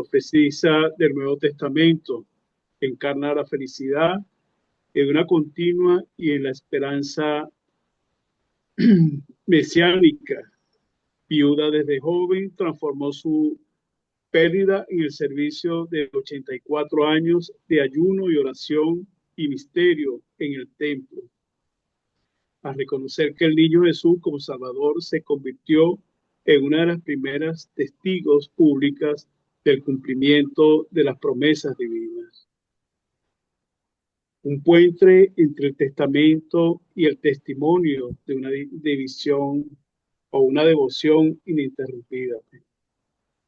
profecía del Nuevo Testamento, encarna la felicidad en una continua y en la esperanza mesiánica. Viuda desde joven, transformó su pérdida en el servicio de 84 años de ayuno y oración y misterio en el templo. Al reconocer que el niño Jesús como Salvador se convirtió en una de las primeras testigos públicas del cumplimiento de las promesas divinas. Un puente entre el testamento y el testimonio de una división o una devoción ininterrumpida.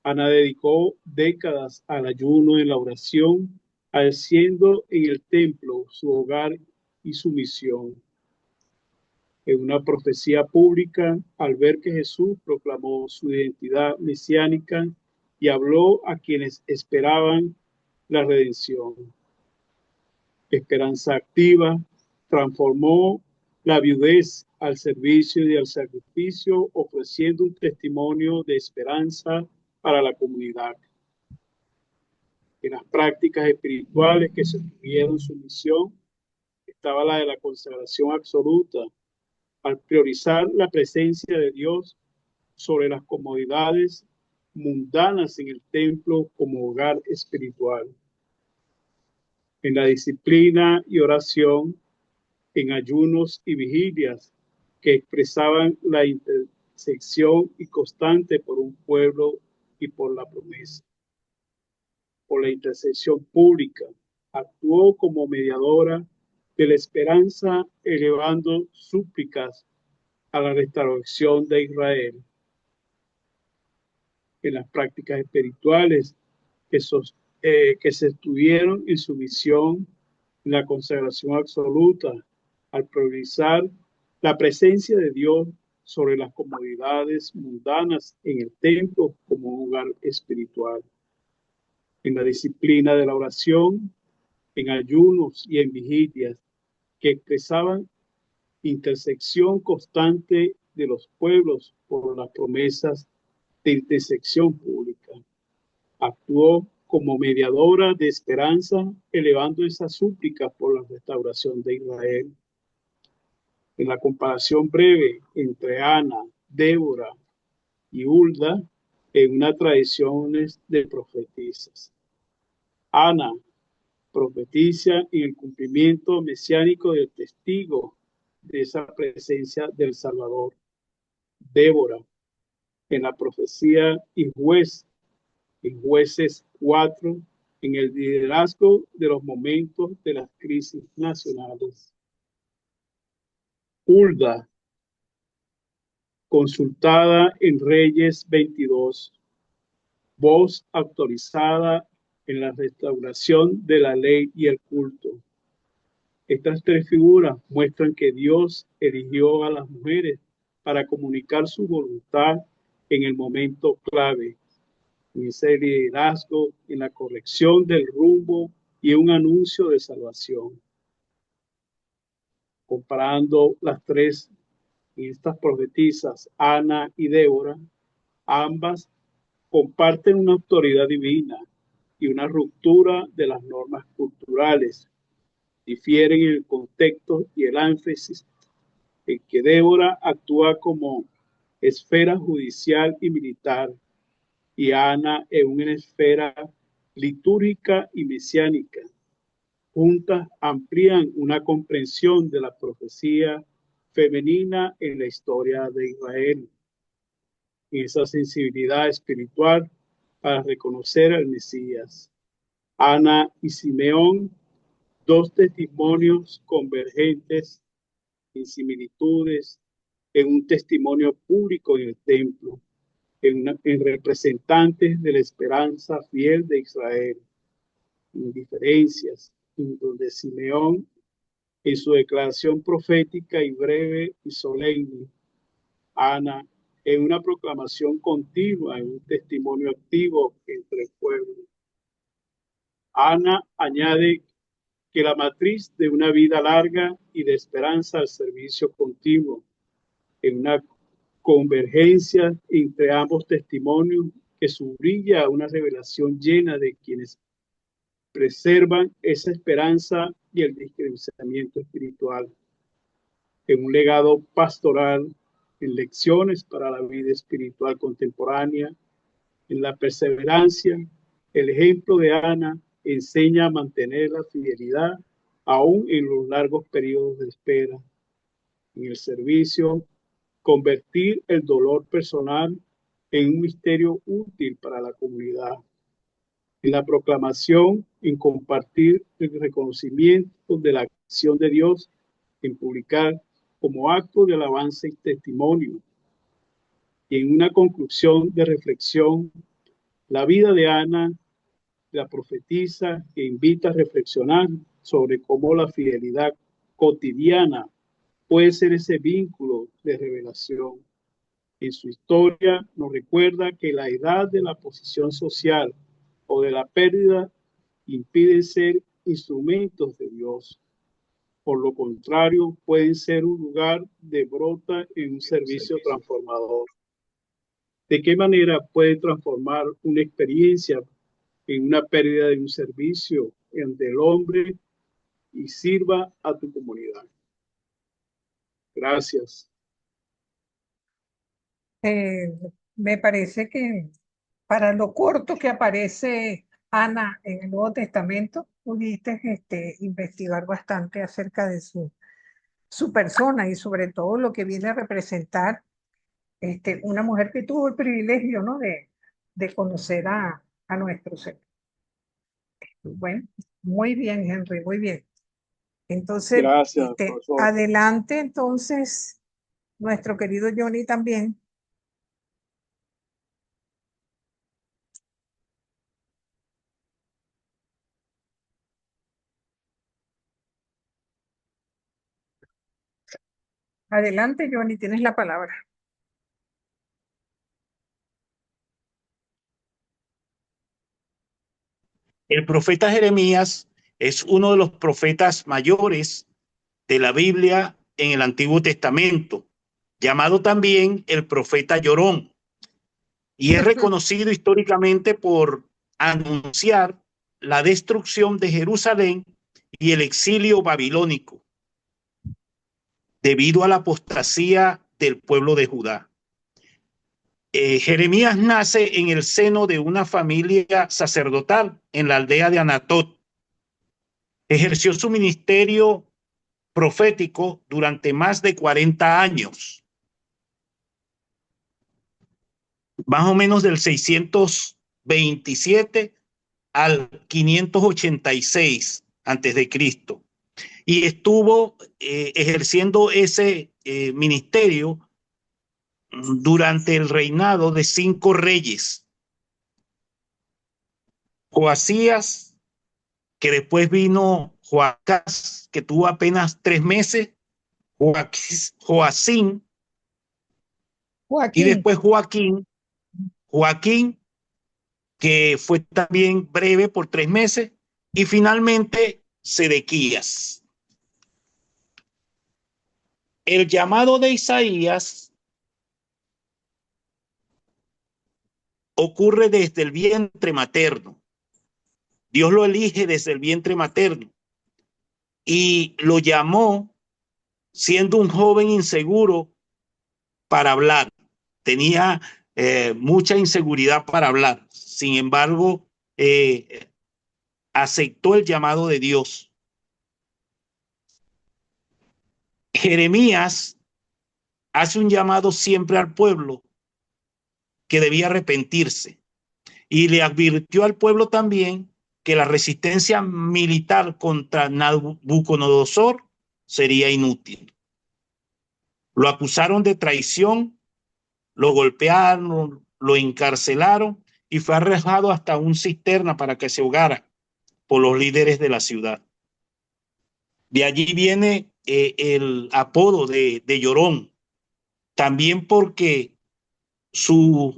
Ana dedicó décadas al ayuno y la oración, haciendo en el templo su hogar y su misión. En una profecía pública, al ver que Jesús proclamó su identidad mesiánica y habló a quienes esperaban la redención. Esperanza activa transformó la viudez al servicio y al sacrificio, ofreciendo un testimonio de esperanza para la comunidad. En las prácticas espirituales que sostuvieron su misión estaba la de la consagración absoluta, al priorizar la presencia de Dios sobre las comodidades mundanas en el templo como hogar espiritual. En la disciplina y oración, en ayunos y vigilias que expresaban la intersección y constante por un pueblo y por la promesa. Por la intercesión pública, actuó como mediadora de la esperanza, elevando súplicas a la restauración de Israel. En las prácticas espirituales que se estuvieron en su misión, en la consagración absoluta, al priorizar la presencia de Dios sobre las comodidades mundanas en el templo como un lugar espiritual. En la disciplina de la oración, en ayunos y en vigilias que expresaban intersección constante de los pueblos por las promesas de intersección pública. Actuó como mediadora de esperanza, elevando esa súplica por la restauración de Israel. En la comparación breve entre Ana, Débora y Hulda, en una tradición de profetisas. Ana profetiza en el cumplimiento mesiánico del testigo de esa presencia del Salvador. Débora, en la profecía y juez, en Jueces 4, en el liderazgo de los momentos de las crisis nacionales. Hulda, consultada en Reyes 22, voz autorizada en la restauración de la ley y el culto. Estas tres figuras muestran que Dios eligió a las mujeres para comunicar su voluntad en el momento clave, en ese liderazgo, en la corrección del rumbo y un anuncio de salvación. Comparando las tres, estas profetisas, Ana y Débora, ambas comparten una autoridad divina y una ruptura de las normas culturales. Difieren en el contexto y el énfasis en que Débora actúa como esfera judicial y militar y Ana en una esfera litúrgica y mesiánica. Juntas amplían una comprensión de la profecía femenina en la historia de Israel, en esa sensibilidad espiritual para reconocer al Mesías. Ana y Simeón, dos testimonios convergentes en similitudes, en un testimonio público en el templo, en representantes de la esperanza fiel de Israel, en diferencias, en donde Simeón, en su declaración profética y breve y solemne, Ana, en una proclamación continua, en un testimonio activo entre el pueblo. Ana añade que la matriz de una vida larga y de esperanza al servicio continuo, en una convergencia entre ambos testimonios Jesús brilla una revelación llena de quienes preservan esa esperanza y el discernimiento espiritual, en un legado pastoral, en lecciones para la vida espiritual contemporánea, en la perseverancia. El ejemplo de Ana enseña a mantener la fidelidad aún en los largos periodos de espera, en el servicio, convertir el dolor personal en un misterio útil para la comunidad, en la proclamación, en compartir el reconocimiento de la acción de Dios, en publicar como acto de alabanza y testimonio, y en una conclusión de reflexión, la vida de Ana, la profetisa, que invita a reflexionar sobre cómo la fidelidad cotidiana puede ser ese vínculo de revelación. En su historia nos recuerda que la edad de la posición social o de la pérdida impiden ser instrumentos de Dios. Por lo contrario, pueden ser un lugar de brota en un servicio transformador. ¿De qué manera puede transformar una experiencia en una pérdida de un servicio en del hombre y sirva a tu comunidad? Gracias. Eh, Me parece que para lo corto que aparece Ana en el Nuevo Testamento, pudiste investigar bastante acerca de su persona y sobre todo lo que viene a representar una mujer que tuvo el privilegio, ¿no? de conocer a nuestro Señor. Bueno, muy bien, Henry, muy bien. Entonces, Gracias, profesor. adelante entonces, nuestro querido Johnny también. Adelante, Johnny, tienes la palabra. El profeta Jeremías es uno de los profetas mayores de la Biblia en el Antiguo Testamento, llamado también el profeta llorón, y es reconocido históricamente por anunciar la destrucción de Jerusalén y el exilio babilónico debido a la apostasía del pueblo de Judá. Jeremías nace en el seno de una familia sacerdotal en la aldea de Anatot. Ejerció su ministerio profético durante más de 40 años, más o menos del 627 al 586 antes de Cristo, y estuvo ejerciendo ese ministerio durante el reinado de 5 reyes: Joasías, que después vino Joacás, que tuvo apenas 3 meses, Joacín, y después Joaquín, que fue también breve por 3 meses, y finalmente Sedequías. El llamado de Isaías ocurre desde el vientre materno. Dios lo elige desde el vientre materno y lo llamó siendo un joven inseguro para hablar. Tenía mucha inseguridad para hablar. Sin embargo, aceptó el llamado de Dios. Jeremías hace un llamado siempre al pueblo que debía arrepentirse, y le advirtió al pueblo también que la resistencia militar contra Nabucodonosor sería inútil. Lo acusaron de traición, lo golpearon, lo encarcelaron y fue arrojado hasta una cisterna para que se ahogara por los líderes de la ciudad. De allí viene el apodo de Llorón, también porque sus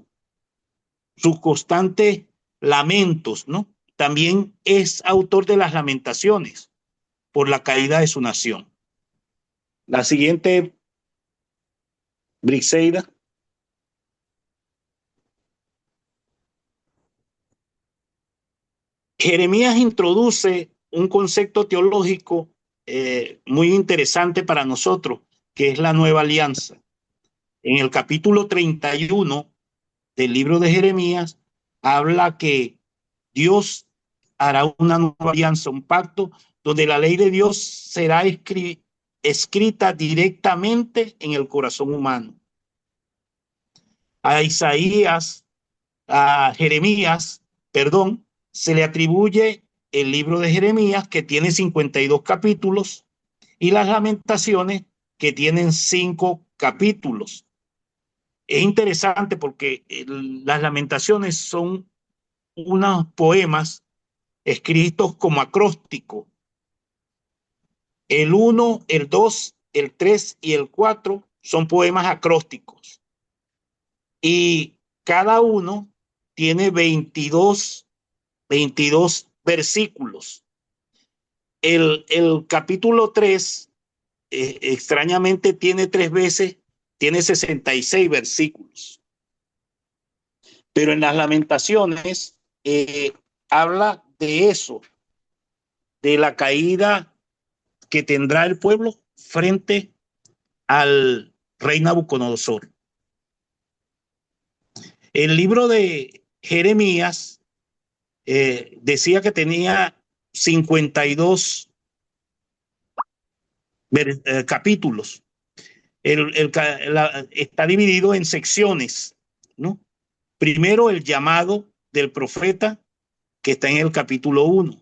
constantes lamentos, ¿no? También es autor de las lamentaciones por la caída de su nación. La siguiente, Briseida. Jeremías introduce un concepto teológico muy interesante para nosotros, que es la nueva alianza. En el capítulo 31 del libro de Jeremías, habla que Dios hará una nueva alianza, un pacto donde la ley de Dios será escrita directamente en el corazón humano. A Jeremías, perdón, se le atribuye el libro de Jeremías, que tiene 52 capítulos, y las Lamentaciones, que tienen 5 capítulos. Es interesante porque las Lamentaciones son unos poemas escritos como acróstico. El 1, el 2, el 3 y el 4 son poemas acrósticos. Y cada uno tiene 22 versículos. El capítulo 3, extrañamente, tiene 3 veces, tiene 66 versículos. Pero en las Lamentaciones habla de eso, de la caída que tendrá el pueblo frente al rey Nabucodonosor. El libro de Jeremías decía que tenía 52 capítulos. Está dividido en secciones, ¿no? Primero el llamado del profeta, que está en el capítulo 1.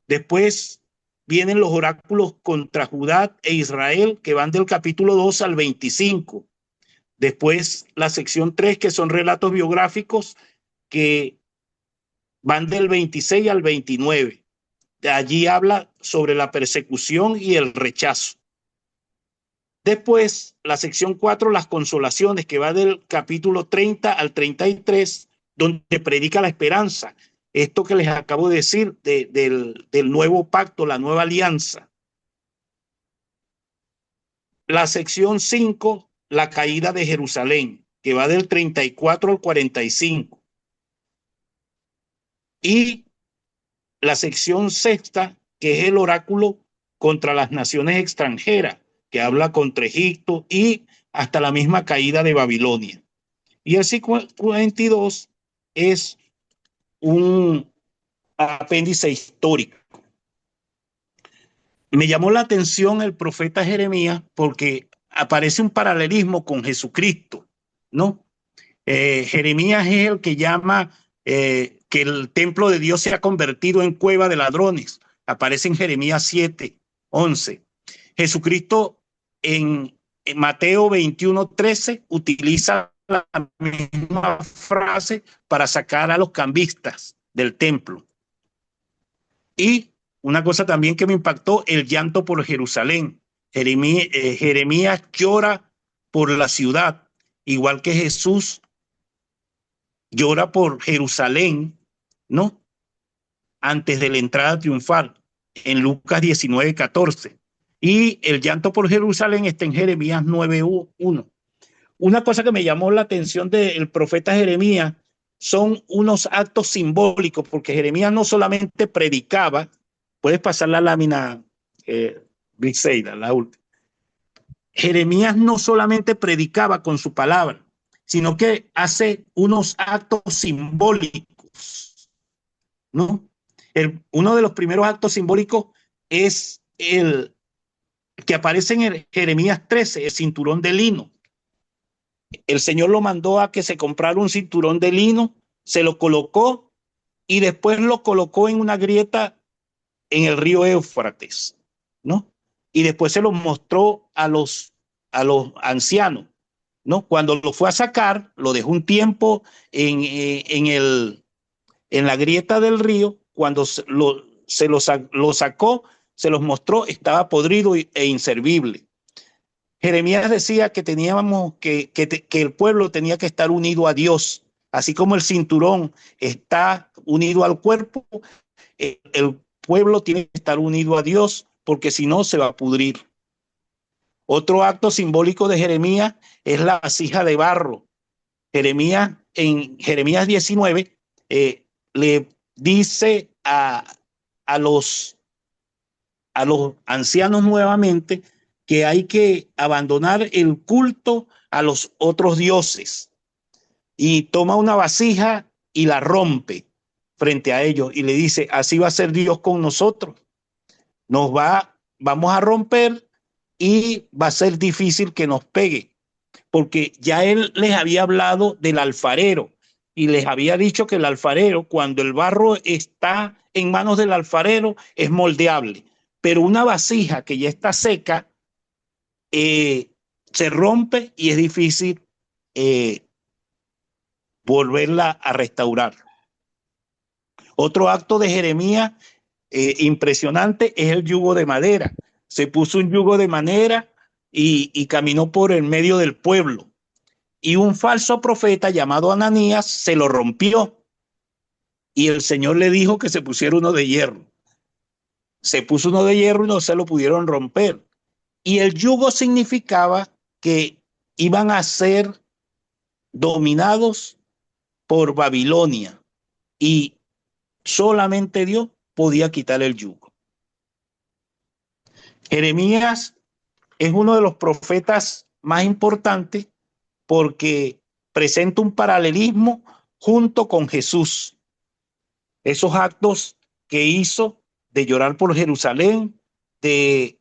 Después vienen los oráculos contra Judá e Israel, que van del capítulo 2 al 25. Después la sección 3, que son relatos biográficos, que van del 26 al 29. De allí habla sobre la persecución y el rechazo. Después, la sección 4, las consolaciones, que va del capítulo 30 al 33, donde predica la esperanza. Esto que les acabo de decir del nuevo pacto, la nueva alianza. La sección 5, la caída de Jerusalén, que va del 34 al 45. Y la sección 6, que es el oráculo contra las naciones extranjeras, que habla contra Egipto y hasta la misma caída de Babilonia. Y el 52 es un apéndice histórico. Me llamó la atención el profeta Jeremías porque aparece un paralelismo con Jesucristo, ¿no? Jeremías es el que llama que el templo de Dios se ha convertido en cueva de ladrones. Aparece en Jeremías 7:11. Jesucristo en Mateo 21:13 utiliza la misma frase para sacar a los cambistas del templo. Y una cosa también que me impactó, el llanto por Jerusalén. Jeremías llora por la ciudad, igual que Jesús llora por Jerusalén, ¿no? Antes de la entrada triunfal, en Lucas 19:14. Y el llanto por Jerusalén está en Jeremías 9:1. Una cosa que me llamó la atención del profeta Jeremías son unos actos simbólicos, porque Jeremías no solamente predicaba. Puedes pasar la lámina, Briseida, la última. Jeremías no solamente predicaba con su palabra, sino que hace unos actos simbólicos, ¿no? Uno de los primeros actos simbólicos es el que aparece en Jeremías 13, el cinturón de lino. El Señor lo mandó a que se comprara un cinturón de lino, se lo colocó y después lo colocó en una grieta en el río Éufrates, ¿no? Y después se lo mostró a los ancianos, ¿no? Cuando lo fue a sacar, lo dejó un tiempo en la grieta del río. Cuando lo sacó, se los mostró, estaba podrido e inservible. Jeremías decía que teníamos que el pueblo tenía que estar unido a Dios, así como el cinturón está unido al cuerpo, el pueblo tiene que estar unido a Dios, porque si no se va a pudrir. Otro acto simbólico de Jeremías es la vasija de barro. En Jeremías 19 le dice a los ancianos nuevamente que hay que abandonar el culto a los otros dioses, y toma una vasija y la rompe frente a ellos y le dice: así va a ser Dios con nosotros, vamos a romper y va a ser difícil que nos pegue, porque ya él les había hablado del alfarero y les había dicho que el alfarero, cuando el barro está en manos del alfarero, es moldeable, pero una vasija que ya está seca se rompe y es difícil volverla a restaurar. Otro acto de Jeremías impresionante es el yugo de madera. Se puso un yugo de madera y caminó por el medio del pueblo. Y un falso profeta llamado Ananías se lo rompió. Y el Señor le dijo que se pusiera uno de hierro. Se puso uno de hierro y no se lo pudieron romper. Y el yugo significaba que iban a ser dominados por Babilonia. Y solamente Dios podía quitar el yugo. Jeremías es uno de los profetas más importantes porque presenta un paralelismo junto con Jesús. Esos actos que hizo de llorar por Jerusalén, de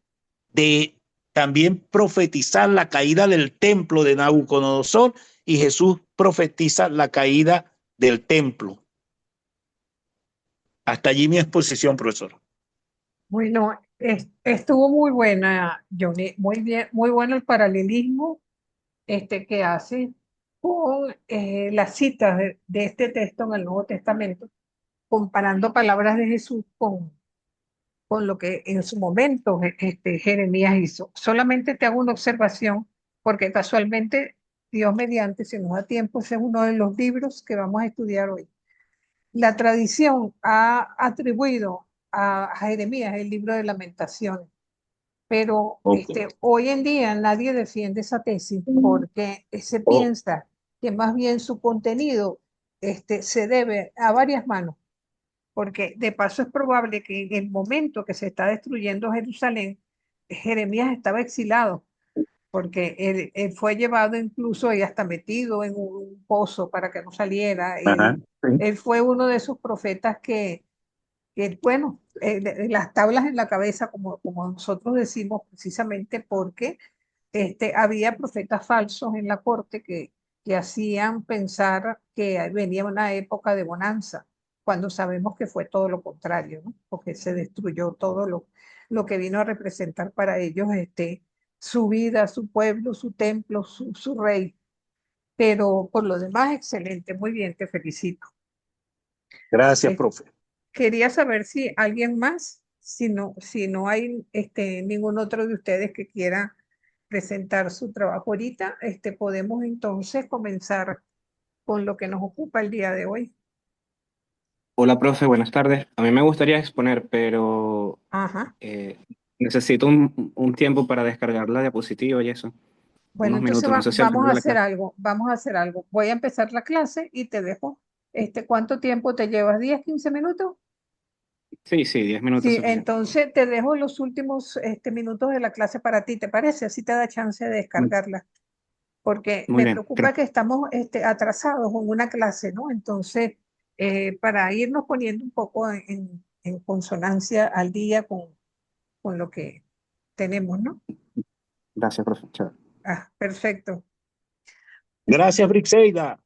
también profetizar la caída del templo de Nabucodonosor, y Jesús profetiza la caída del templo. Hasta allí mi exposición, profesor. Bueno, estuvo muy buena, Johnny. Muy bien, muy bueno el paralelismo que hace con las citas de este texto en el Nuevo Testamento, comparando palabras de Jesús con lo que en su momento Jeremías hizo. Solamente te hago una observación, porque casualmente, Dios mediante, si nos da tiempo, ese es uno de los libros que vamos a estudiar hoy. La tradición ha atribuido a Jeremías el libro de Lamentaciones, pero hoy en día nadie defiende esa tesis porque se piensa que más bien su contenido se debe a varias manos, porque de paso es probable que en el momento que se está destruyendo Jerusalén, Jeremías estaba exilado, porque él fue llevado incluso y hasta metido en un pozo para que no saliera. Él fue uno de esos profetas bueno, las tablas en la cabeza, como nosotros decimos, precisamente porque había profetas falsos en la corte que hacían pensar que venía una época de bonanza, cuando sabemos que fue todo lo contrario, ¿no? Porque se destruyó todo lo que vino a representar para ellos su vida, su pueblo, su templo, su rey. Pero por lo demás, excelente, muy bien, te felicito. Gracias, profe. Quería saber si alguien más, si no hay ningún otro de ustedes que quiera presentar su trabajo ahorita, podemos entonces comenzar con lo que nos ocupa el día de hoy. Hola, profe, buenas tardes. A mí me gustaría exponer, pero Ajá. necesito un tiempo para descargar la diapositiva y eso. Bueno, Unos entonces minutos, no sé si al vamos final a de la hacer clase. algo, Voy a empezar la clase y te dejo. ¿Cuánto tiempo te llevas? ¿10, 15 minutos? Sí, 10 minutos Sí, suficiente. entonces te dejo los últimos minutos de la clase para ti, ¿te parece? Así te da chance de descargarla, porque Muy me bien. preocupa que estamos atrasados con una clase, ¿no? Entonces, para irnos poniendo un poco en consonancia al día con lo que tenemos, ¿no? Gracias, profe. Chao. Ah, perfecto. Gracias, Brixeida.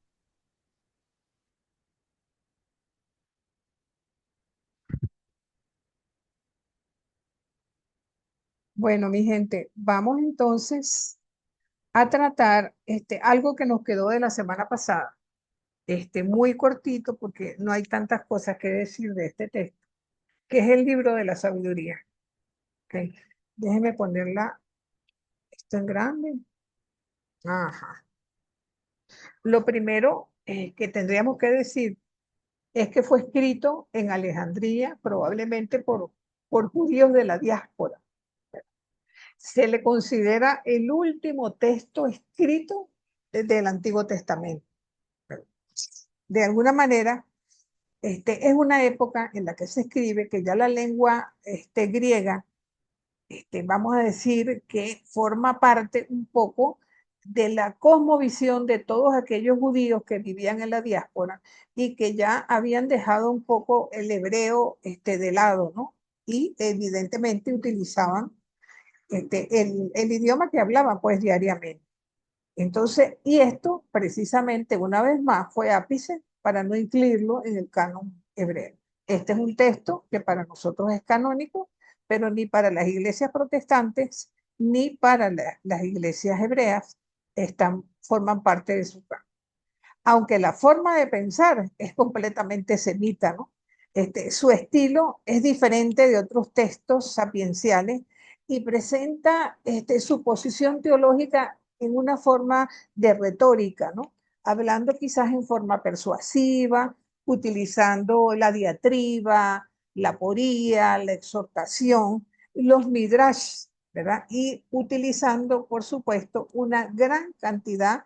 Bueno, mi gente, vamos entonces a tratar algo que nos quedó de la semana pasada, muy cortito porque no hay tantas cosas que decir de este texto, que es el libro de la sabiduría. ¿Ok? Déjeme ponerla esto en grande. Ajá. Lo primero que tendríamos que decir es que fue escrito en Alejandría, probablemente por judíos de la diáspora. Se le considera el último texto escrito del Antiguo Testamento. De alguna manera, es una época en la que se escribe que ya la lengua griega, vamos a decir que forma parte un poco de la cosmovisión de todos aquellos judíos que vivían en la diáspora y que ya habían dejado un poco el hebreo de lado, ¿no? Y evidentemente utilizaban el idioma que hablaban pues diariamente. Entonces, y esto precisamente una vez más fue ápice para no incluirlo en el canon hebreo. Este es un texto que para nosotros es canónico, pero ni para las iglesias protestantes ni para las iglesias hebreas forman parte de su canon. Aunque la forma de pensar es completamente semita, ¿no? Su estilo es diferente de otros textos sapienciales y presenta su posición teológica en una forma de retórica, ¿no? Hablando quizás en forma persuasiva, utilizando la diatriba, la aporía, la exhortación, los midrash, ¿verdad? Y utilizando, por supuesto, una gran cantidad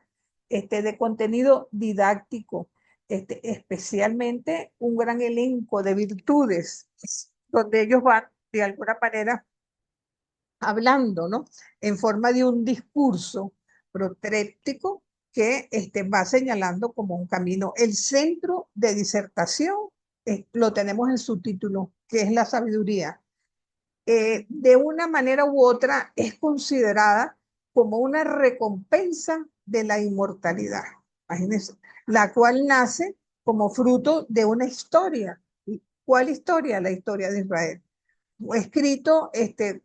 de contenido didáctico, especialmente un gran elenco de virtudes, donde ellos van de alguna manera hablando, ¿no? En forma de un discurso protréptico que va señalando como un camino. El centro de disertación lo tenemos en su título, que es la sabiduría. De una manera u otra es considerada como una recompensa de la inmortalidad, imagínense, la cual nace como fruto de una historia. ¿Cuál historia? La historia de Israel. Escrito,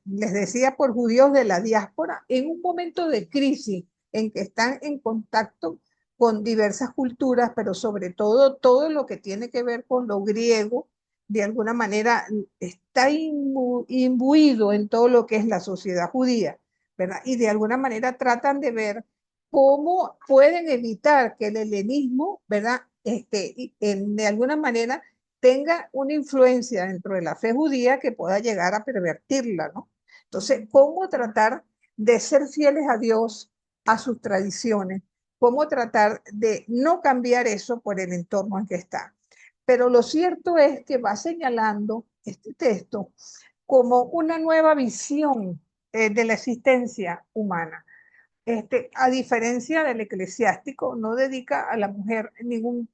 les decía, por judíos de la diáspora en un momento de crisis en que están en contacto con diversas culturas, pero sobre todo todo lo que tiene que ver con lo griego, de alguna manera está imbuido en todo lo que es la sociedad judía, ¿verdad? Y de alguna manera tratan de ver cómo pueden evitar que el helenismo, ¿verdad? De alguna manera tenga una influencia dentro de la fe judía que pueda llegar a pervertirla, ¿no? Entonces, ¿cómo tratar de ser fieles a Dios, a sus tradiciones? ¿Cómo tratar de no cambiar eso por el entorno en que está? Pero lo cierto es que va señalando este texto como una nueva visión de la existencia humana. A diferencia del eclesiástico, no dedica a la mujer ningún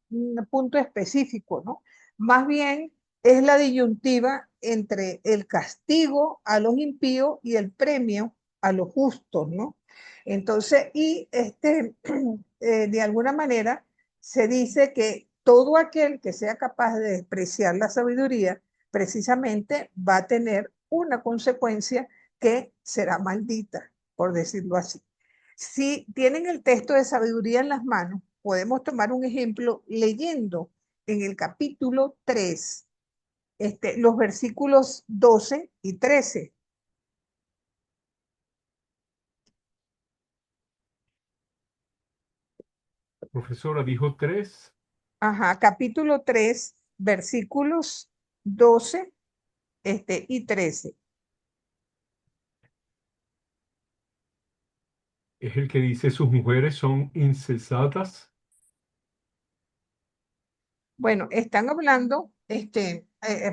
punto específico, ¿no? Más bien es la disyuntiva entre el castigo a los impíos y el premio a los justos, ¿no? Entonces, y de alguna manera se dice que todo aquel que sea capaz de despreciar la sabiduría, precisamente va a tener una consecuencia que será maldita, por decirlo así. Si tienen el texto de sabiduría en las manos, podemos tomar un ejemplo leyendo en el capítulo 3, los versículos 12 y 13. Profesora, dijo 3. Ajá, capítulo 3, versículos 12 y 13. Es el que dice sus mujeres son insensatas. Bueno, están hablando,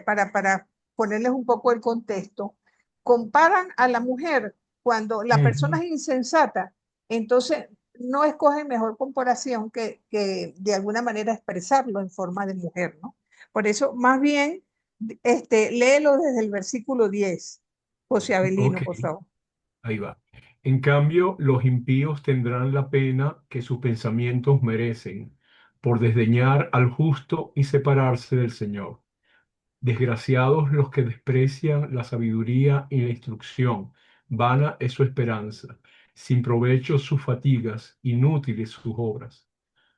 para ponerles un poco el contexto, comparan a la mujer cuando la persona es insensata, entonces no escogen mejor comparación que de alguna manera expresarlo en forma de mujer, ¿no? Por eso, más bien, léelo desde el versículo 10, José Avelino, Ok, por favor. ahí va. En cambio, los impíos tendrán la pena que sus pensamientos merecen por desdeñar al justo y separarse del Señor. Desgraciados los que desprecian la sabiduría y la instrucción. Vana es su esperanza. Sin provecho sus fatigas, inútiles sus obras.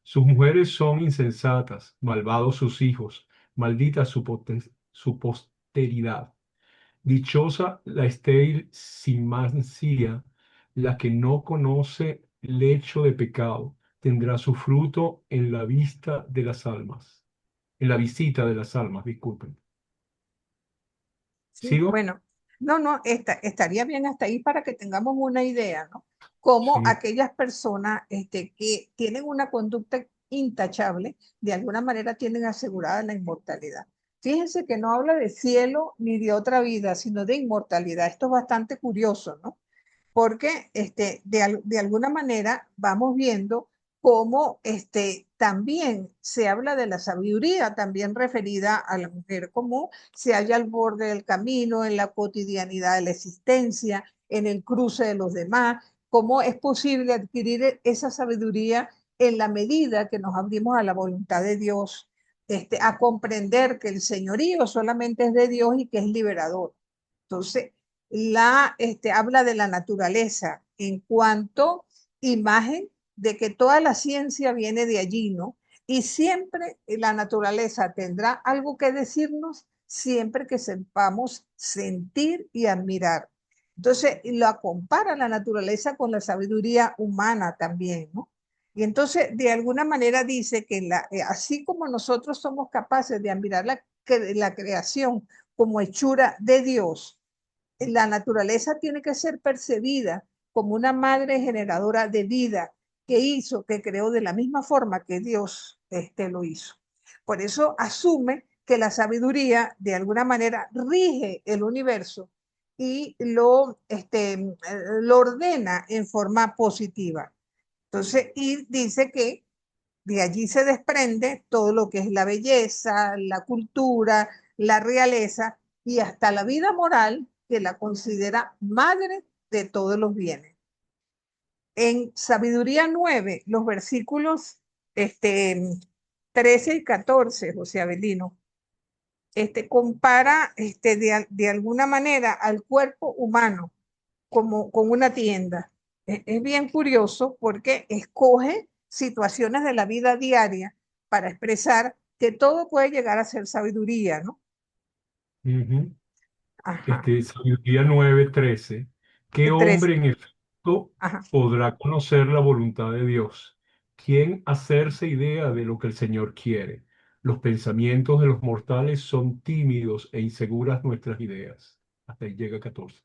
Sus mujeres son insensatas, malvados sus hijos, maldita su posteridad. Dichosa la estéril sin mancilla, la que no conoce lecho de pecado, tendrá su fruto en la vista de las almas, en la visita de las almas, disculpen. Sí, ¿Sigo? bueno, no, estaría bien hasta ahí para que tengamos una idea, ¿no? Cómo Sí. aquellas personas que tienen una conducta intachable, de alguna manera tienen asegurada la inmortalidad. Fíjense que no habla de cielo ni de otra vida, sino de inmortalidad. Esto es bastante curioso, ¿no? Porque de alguna manera vamos viendo cómo también se habla de la sabiduría, también referida a la mujer, como se halla al borde del camino, en la cotidianidad de la existencia, en el cruce de los demás, cómo es posible adquirir esa sabiduría en la medida que nos abrimos a la voluntad de Dios, a comprender que el señorío solamente es de Dios y que es liberador. Entonces, habla de la naturaleza en cuanto imagen de que toda la ciencia viene de allí, ¿no? Y siempre la naturaleza tendrá algo que decirnos siempre que sepamos sentir y admirar. Entonces, lo compara la naturaleza con la sabiduría humana también, ¿no? Y entonces, de alguna manera dice que así como nosotros somos capaces de admirar la creación como hechura de Dios, la naturaleza tiene que ser percibida como una madre generadora de vida que hizo, que creó de la misma forma que Dios lo hizo. Por eso asume que la sabiduría de alguna manera rige el universo y lo ordena en forma positiva. Entonces, y dice que de allí se desprende todo lo que es la belleza, la cultura, la realeza y hasta la vida moral, que la considera madre de todos los bienes. En Sabiduría 9, los versículos 13 y 14, José Avelino, compara de alguna manera al cuerpo humano como con una tienda. Es bien curioso porque escoge situaciones de la vida diaria para expresar que todo puede llegar a ser sabiduría, ¿no? Ujú. Ajá. Sabiduría 9:13. ¿Qué El 13. hombre en efecto Ajá. podrá conocer la voluntad de Dios? ¿Quién hacerse idea de lo que el Señor quiere? Los pensamientos de los mortales son tímidos e inseguras nuestras ideas. Hasta ahí llega 14.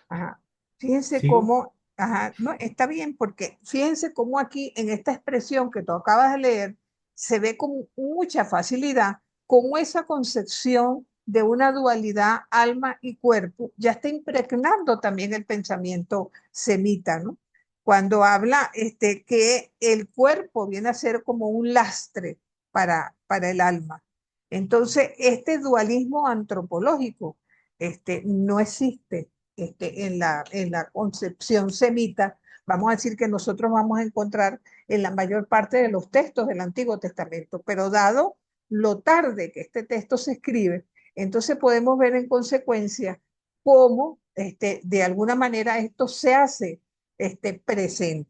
Ajá. Fíjense ¿Sigo? cómo, ajá, no, está bien, porque fíjense cómo aquí en esta expresión que tú acabas de leer se ve con mucha facilidad cómo esa concepción de una dualidad alma y cuerpo ya está impregnando también el pensamiento semita, ¿no? Cuando habla que el cuerpo viene a ser como un lastre para el alma. Entonces, este dualismo antropológico no existe en la concepción semita. Vamos a decir que nosotros vamos a encontrar en la mayor parte de los textos del Antiguo Testamento, pero dado lo tarde que este texto se escribe, entonces podemos ver en consecuencia cómo de alguna manera esto se hace presente.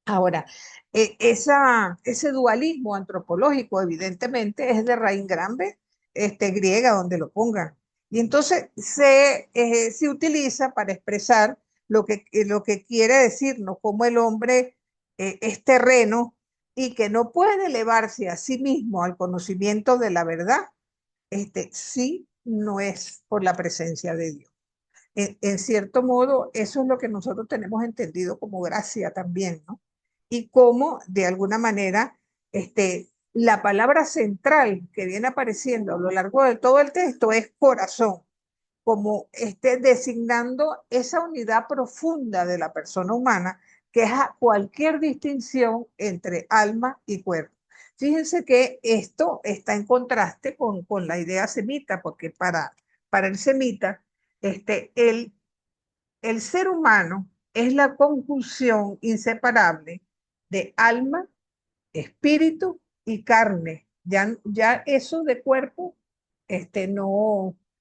Ahora, ese dualismo antropológico evidentemente es de raíz grande, griega, donde lo pongan. Y entonces se utiliza para expresar lo que quiere decirnos, como el hombre es terreno y que no puede elevarse a sí mismo al conocimiento de la verdad, sí no es por la presencia de Dios. En cierto modo, eso es lo que nosotros tenemos entendido como gracia también, ¿no? Y cómo, de alguna manera, la palabra central que viene apareciendo a lo largo de todo el texto es corazón, como designando esa unidad profunda de la persona humana, que es a cualquier distinción entre alma y cuerpo. Fíjense que esto está en contraste con la idea semita, porque para el semita, el ser humano es la conjunción inseparable de alma, espíritu y carne. Ya eso de cuerpo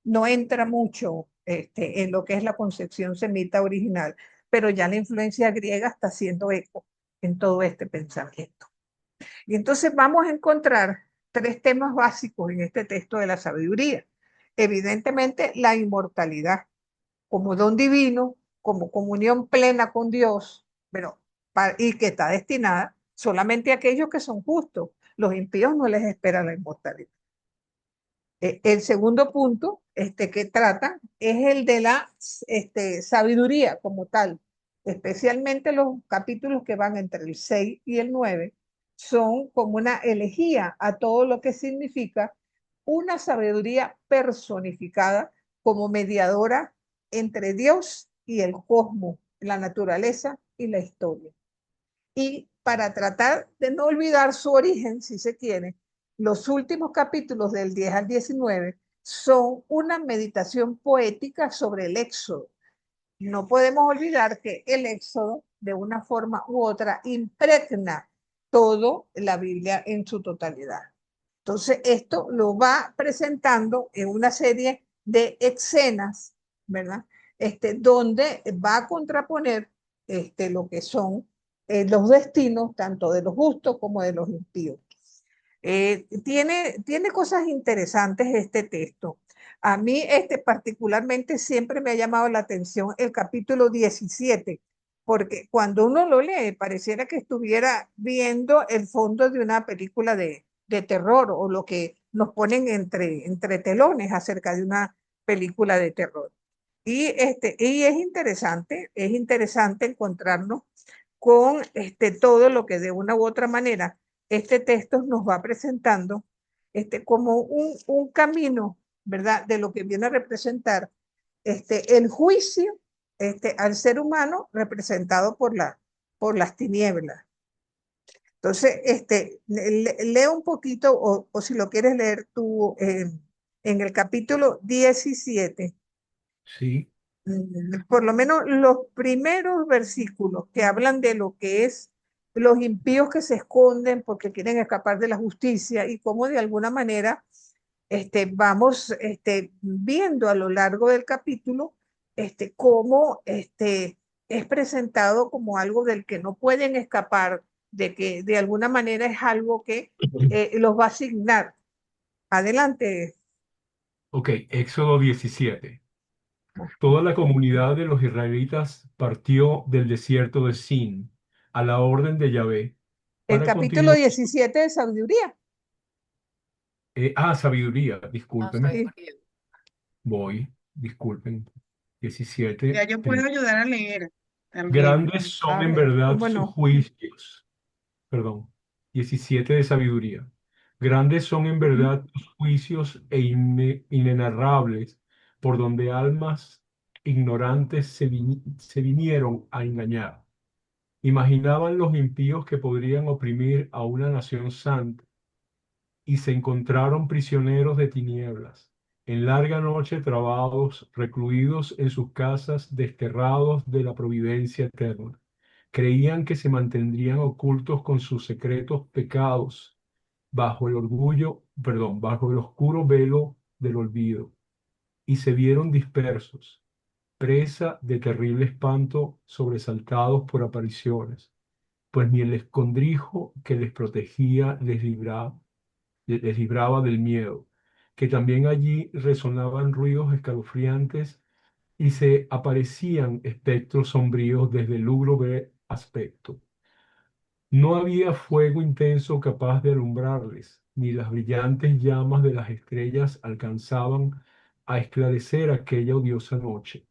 no entra mucho en lo que es la concepción semita original, pero ya la influencia griega está haciendo eco en todo este pensamiento. Y entonces vamos a encontrar tres temas básicos en este texto de la sabiduría. Evidentemente, la inmortalidad como don divino, como comunión plena con Dios, pero y que está destinada solamente a aquellos que son justos. Los impíos no les espera la inmortalidad. El segundo punto que trata es el de la sabiduría como tal, especialmente los capítulos que van entre el 6 y el 9, son como una elegía a todo lo que significa una sabiduría personificada como mediadora entre Dios y el cosmos, la naturaleza y la historia. Y para tratar de no olvidar su origen, si se quiere, los últimos capítulos del 10 al 19 son una meditación poética sobre el Éxodo. No podemos olvidar que el Éxodo, de una forma u otra, impregna todo la Biblia en su totalidad. Entonces, esto lo va presentando en una serie de escenas, ¿verdad? Donde va a contraponer lo que son los destinos, tanto de los justos como de los impíos. Tiene cosas interesantes este texto. A mí particularmente siempre me ha llamado la atención el capítulo 17, porque cuando uno lo lee pareciera que estuviera viendo el fondo de una película de terror o lo que nos ponen entre telones acerca de una película de terror. Y es interesante encontrarnos con todo lo que de una u otra manera este texto nos va presentando como un camino, ¿verdad? De lo que viene a representar el juicio al ser humano representado por las tinieblas. Entonces, lee un poquito, o si lo quieres leer tú, en el capítulo 17. Sí. Por lo menos los primeros versículos que hablan de lo que es los impíos que se esconden porque quieren escapar de la justicia y cómo de alguna manera vamos viendo a lo largo del capítulo cómo es presentado como algo del que no pueden escapar, de que de alguna manera es algo que los va a asignar. Adelante. Ok, Éxodo 17. Toda la comunidad de los israelitas partió del desierto de Sin a la orden de Yahvé El para capítulo continuar. 17 de sabiduría. Sabiduría, discúlpeme. Sí. Disculpen. 17. Ya yo puedo ayudar a leer también. Grandes son en verdad ¿Cómo sus no? juicios. Perdón. 17 de sabiduría. Grandes son en verdad tus juicios e inenarrables, por donde almas ignorantes se vinieron a engañar. Imaginaban los impíos que podrían oprimir a una nación santa y se encontraron prisioneros de tinieblas, en larga noche trabados, recluidos en sus casas, desterrados de la providencia eterna. Creían que se mantendrían ocultos con sus secretos pecados bajo bajo el oscuro velo del olvido, y se vieron dispersos, presa de terrible espanto, sobresaltados por apariciones, pues ni el escondrijo que les protegía les libraba del miedo, que también allí resonaban ruidos escalofriantes y se aparecían espectros sombríos desde el lúgubre aspecto. No había fuego intenso capaz de alumbrarles, ni las brillantes llamas de las estrellas alcanzaban a esclarecer aquella odiosa noche.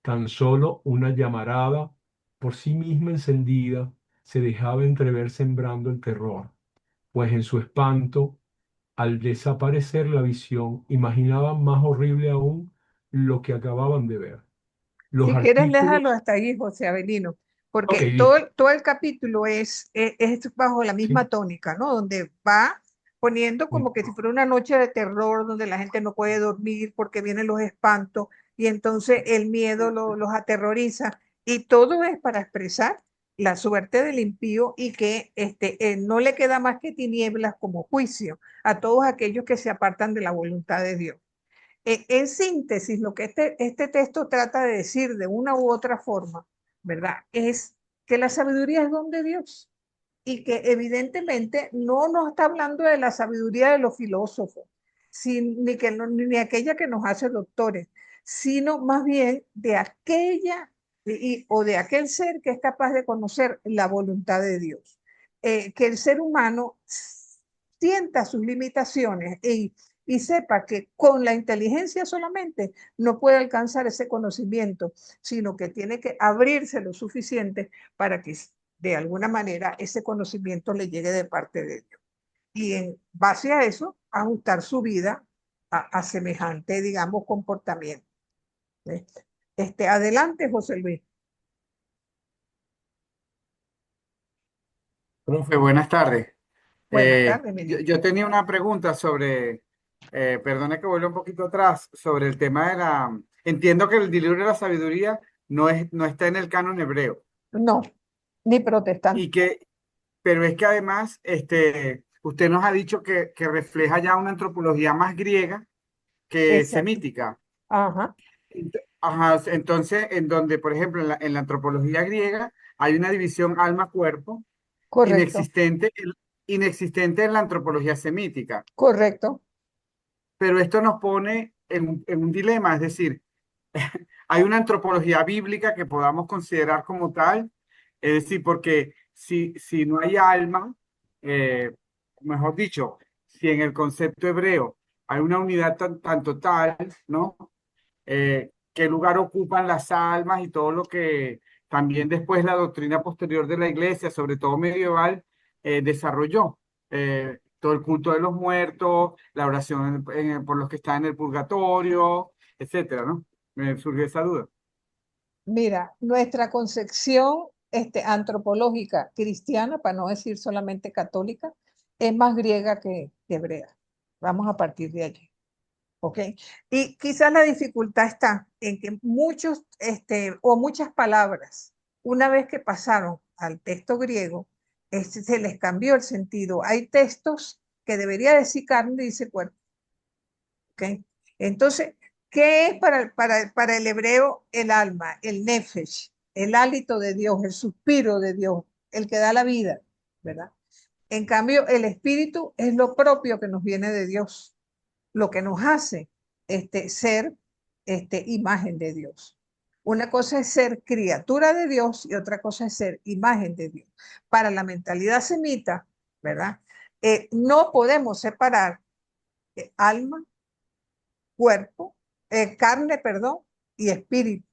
Tan solo una llamarada, por sí misma encendida, se dejaba entrever sembrando el terror, pues en su espanto, al desaparecer la visión, imaginaban más horrible aún lo que acababan de ver. Los Si quieres, déjalo artículos. hasta ahí, José Avelino, Ok, porque listo. todo el capítulo es bajo la misma Sí. tónica, ¿no? Donde va poniendo como que si fuera una noche de terror, donde la gente no puede dormir porque vienen los espantos y entonces el miedo los aterroriza. Y todo es para expresar la suerte del impío y que no le queda más que tinieblas como juicio a todos aquellos que se apartan de la voluntad de Dios. En síntesis, lo que este texto trata de decir de una u otra forma, ¿verdad? Es que la sabiduría es don de Dios y que evidentemente no nos está hablando de la sabiduría de los filósofos, ni aquella que nos hace doctores, sino más bien de aquella o de aquel ser que es capaz de conocer la voluntad de Dios. Que el ser humano sienta sus limitaciones y y sepa que con la inteligencia solamente no puede alcanzar ese conocimiento, sino que tiene que abrirse lo suficiente para que de alguna manera ese conocimiento le llegue de parte de Dios. Y en base a eso, ajustar su vida a semejante, digamos, comportamiento. Adelante, José Luis. Profe, buenas tardes. Buenas tardes, Yo, Miguel. yo tenía una pregunta sobre, perdone que vuelva un poquito atrás, sobre el tema de la... Entiendo que el libro de la sabiduría no está en el canon hebreo, No, ni protestante. y que, pero es que además usted nos ha dicho que refleja ya una antropología más griega que Exacto. semítica. Ajá, Ajá, entonces, en donde, por ejemplo, en la antropología griega hay una división alma-cuerpo correcto, inexistente, inexistente en la antropología semítica. correcto. Pero esto nos pone en un dilema, es decir, hay una antropología bíblica que podamos considerar como tal, es decir, porque si no hay alma, eh, mejor dicho, si en el concepto hebreo hay una unidad tan total, ¿no? ¿Qué lugar ocupan las almas y todo lo que también después la doctrina posterior de la iglesia, sobre todo medieval, desarrolló? Todo el culto de los muertos, la oración por los que están en el purgatorio, etcétera, ¿no? Me surgió esa duda. Mira, nuestra concepción antropológica cristiana, para no decir solamente católica, es más griega que hebrea. Vamos a partir de allí. ¿Ok? Y quizás la dificultad está en que muchos o muchas palabras, una vez que pasaron al texto griego, se les cambió el sentido. Hay textos que debería decir carne y dice cuerpo. ¿Ok? Entonces, ¿qué es para el hebreo el alma, el nefesh, el hálito de Dios, el suspiro de Dios, el que da la vida, ¿verdad? En cambio, el espíritu es lo propio que nos viene de Dios, lo que nos hace ser imagen de Dios. Una cosa es ser criatura de Dios y otra cosa es ser imagen de Dios. Para la mentalidad semita, ¿verdad? No podemos separar alma, cuerpo, carne, perdón, y espíritu,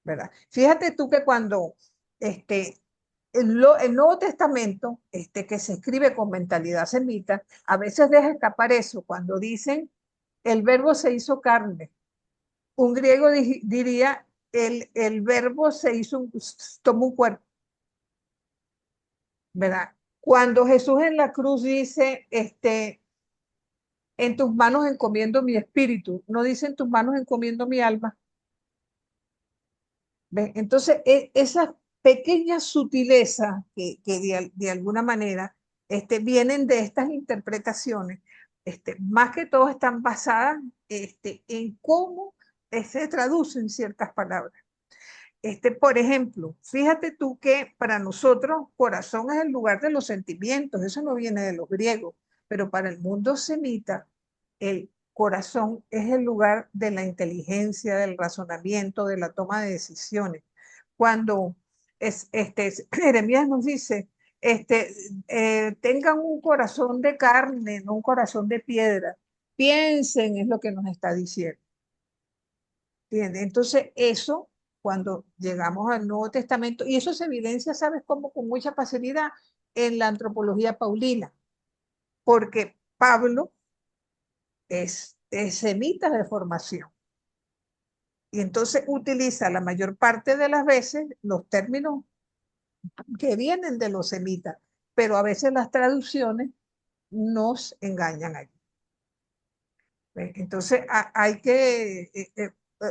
¿verdad? Fíjate tú que cuando el Nuevo Testamento, que se escribe con mentalidad semita, a veces deja escapar eso cuando dicen el verbo se hizo carne. Un griego diría el verbo se hizo, tomó un cuerpo, ¿verdad? Cuando Jesús en la cruz dice, en tus manos encomiendo mi espíritu, no dice en tus manos encomiendo mi alma. ¿Ves? Entonces, esas pequeñas sutilezas que de alguna manera vienen de estas interpretaciones, más que todo están basadas en cómo se traducen ciertas palabras. Por ejemplo, fíjate tú que para nosotros corazón es el lugar de los sentimientos, eso no viene de los griegos, pero para el mundo semita, el corazón es el lugar de la inteligencia, del razonamiento, de la toma de decisiones. Cuando Jeremías nos dice, tengan un corazón de carne, no un corazón de piedra, piensen, es lo que nos está diciendo. ¿Entiendes? Entonces, eso, cuando llegamos al Nuevo Testamento, y eso se evidencia, ¿sabes cómo? Con mucha facilidad en la antropología paulina, porque Pablo es semita de formación. Y entonces utiliza la mayor parte de las veces los términos que vienen de los semitas, pero a veces las traducciones nos engañan allí. Entonces hay que,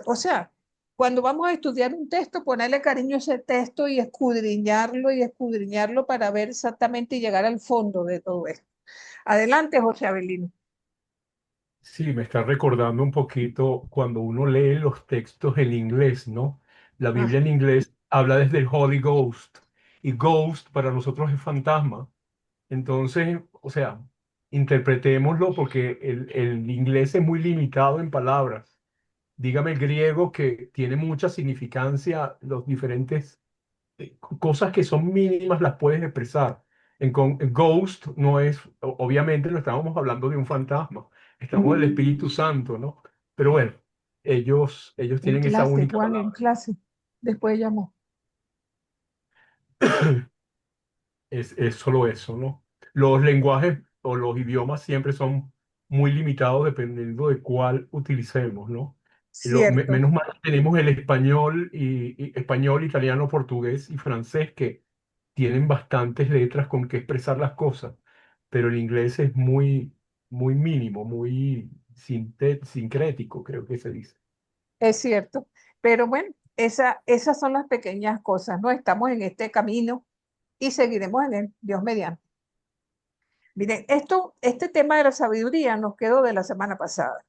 o sea, cuando vamos a estudiar un texto, ponerle cariño a ese texto y escudriñarlo para ver exactamente y llegar al fondo de todo esto. Adelante, José Avelino. Sí, me está recordando un poquito cuando uno lee los textos en inglés, ¿no? La Ah, Biblia en inglés habla desde el Holy Ghost y Ghost para nosotros es fantasma. Entonces, o sea, interpretémoslo porque el inglés es muy limitado en palabras. Dígame el griego que tiene mucha significancia, los diferentes cosas que son mínimas las puedes expresar. En Ghost no es, obviamente no estábamos hablando de un fantasma, estamos del Espíritu Santo, ¿no? Pero bueno, ellos En tienen esa clase, única Juan, en palabra. clase. Después llamó. Es solo eso, ¿no? Los lenguajes o los idiomas siempre son muy limitados dependiendo de cuál utilicemos, ¿no? Cierto. Menos mal tenemos el español y español, italiano, portugués y francés que tienen bastantes letras con que expresar las cosas, pero el inglés es muy mínimo, muy sincrético, creo que se dice. Es cierto. Pero bueno, esas son las pequeñas cosas, ¿no? Estamos en este camino y seguiremos en él, Dios mediante. Miren, este tema de la sabiduría nos quedó de la semana pasada,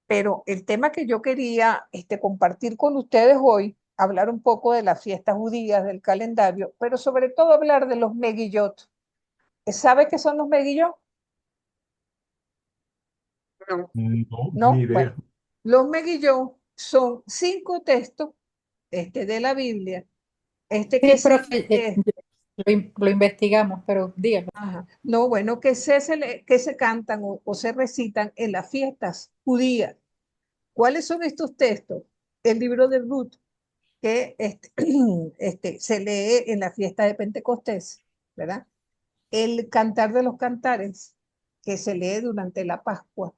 pero el tema que yo quería compartir con ustedes hoy, hablar un poco de las fiestas judías, del calendario, pero sobre todo hablar de los Megillot. ¿Sabe qué son los Megillot? No. No, ni No, idea. bueno, los Megillot son 5 textos de la Biblia, que Sí, se, profe, lo investigamos, pero dígame. ajá, no, bueno, que se cantan o se recitan en las fiestas judías. ¿Cuáles son estos textos? El libro de Ruth, que se lee en la fiesta de Pentecostés, ¿verdad? El Cantar de los Cantares, que se lee durante la Pascua,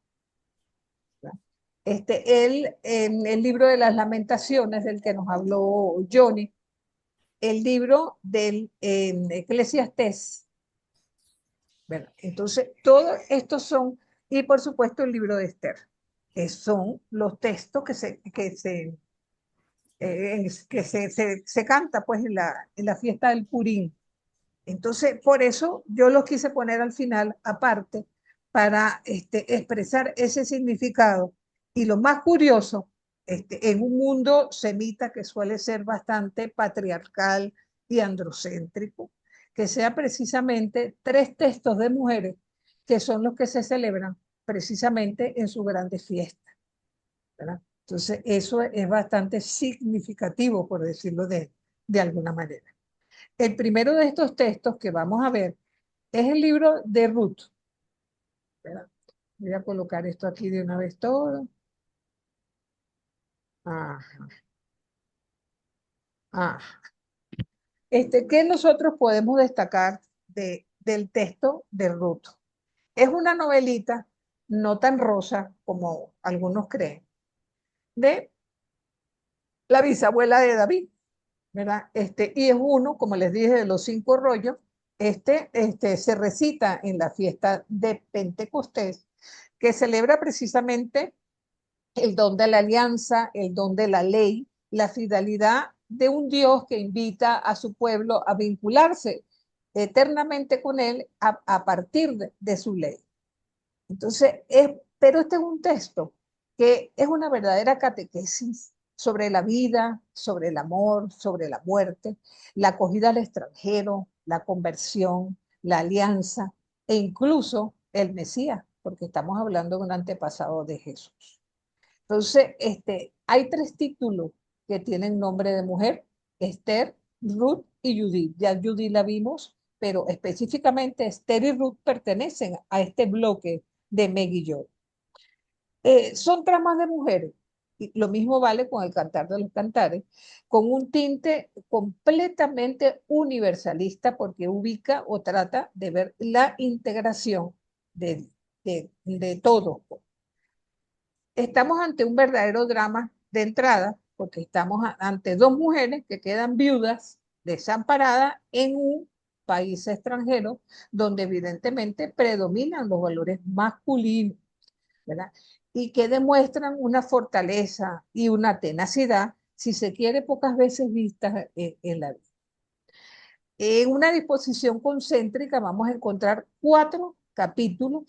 ¿verdad? El libro de las Lamentaciones, del que nos habló Johnny, el libro del Eclesiastés, ¿verdad? Entonces, todos estos son, y por supuesto el libro de Esther, que son los textos se canta pues en la fiesta del Purín. Entonces, por eso yo los quise poner al final aparte para expresar ese significado. Y lo más curioso, en un mundo semita que suele ser bastante patriarcal y androcéntrico, que sea precisamente 3 textos de mujeres que son los que se celebran precisamente en sus grandes fiestas, ¿verdad? Entonces, eso es bastante significativo, por decirlo de alguna manera. El primero de estos textos que vamos a ver es el libro de Ruth, ¿verdad? Voy a colocar esto aquí de una vez todo. Ajá, ajá. ¿Qué nosotros podemos destacar del texto de Ruth? Es una novelita no tan rosa como algunos creen, de la bisabuela de David, ¿verdad? Y es uno, como les dije, de los 5 rollos. Se recita en la fiesta de Pentecostés, que celebra precisamente el don de la alianza, el don de la ley, la fidelidad de un Dios que invita a su pueblo a vincularse eternamente con él a partir de su ley. Entonces, pero este es un texto que es una verdadera catequesis sobre la vida, sobre el amor, sobre la muerte, la acogida al extranjero, la conversión, la alianza e incluso el Mesías, porque estamos hablando de un antepasado de Jesús. Entonces, hay 3 títulos que tienen nombre de mujer: Esther, Ruth y Judith. Ya Judith la vimos, pero específicamente Esther y Ruth pertenecen a este bloque de Megillot. Son tramas de mujeres. Y lo mismo vale con el Cantar de los Cantares, con un tinte completamente universalista, porque ubica o trata de ver la integración de todo. Estamos ante un verdadero drama de entrada, porque estamos ante 2 mujeres que quedan viudas, desamparadas en un país extranjero, donde evidentemente predominan los valores masculinos, ¿verdad? Y que demuestran una fortaleza y una tenacidad, si se quiere, pocas veces vistas en la vida. En una disposición concéntrica vamos a encontrar 4 capítulos,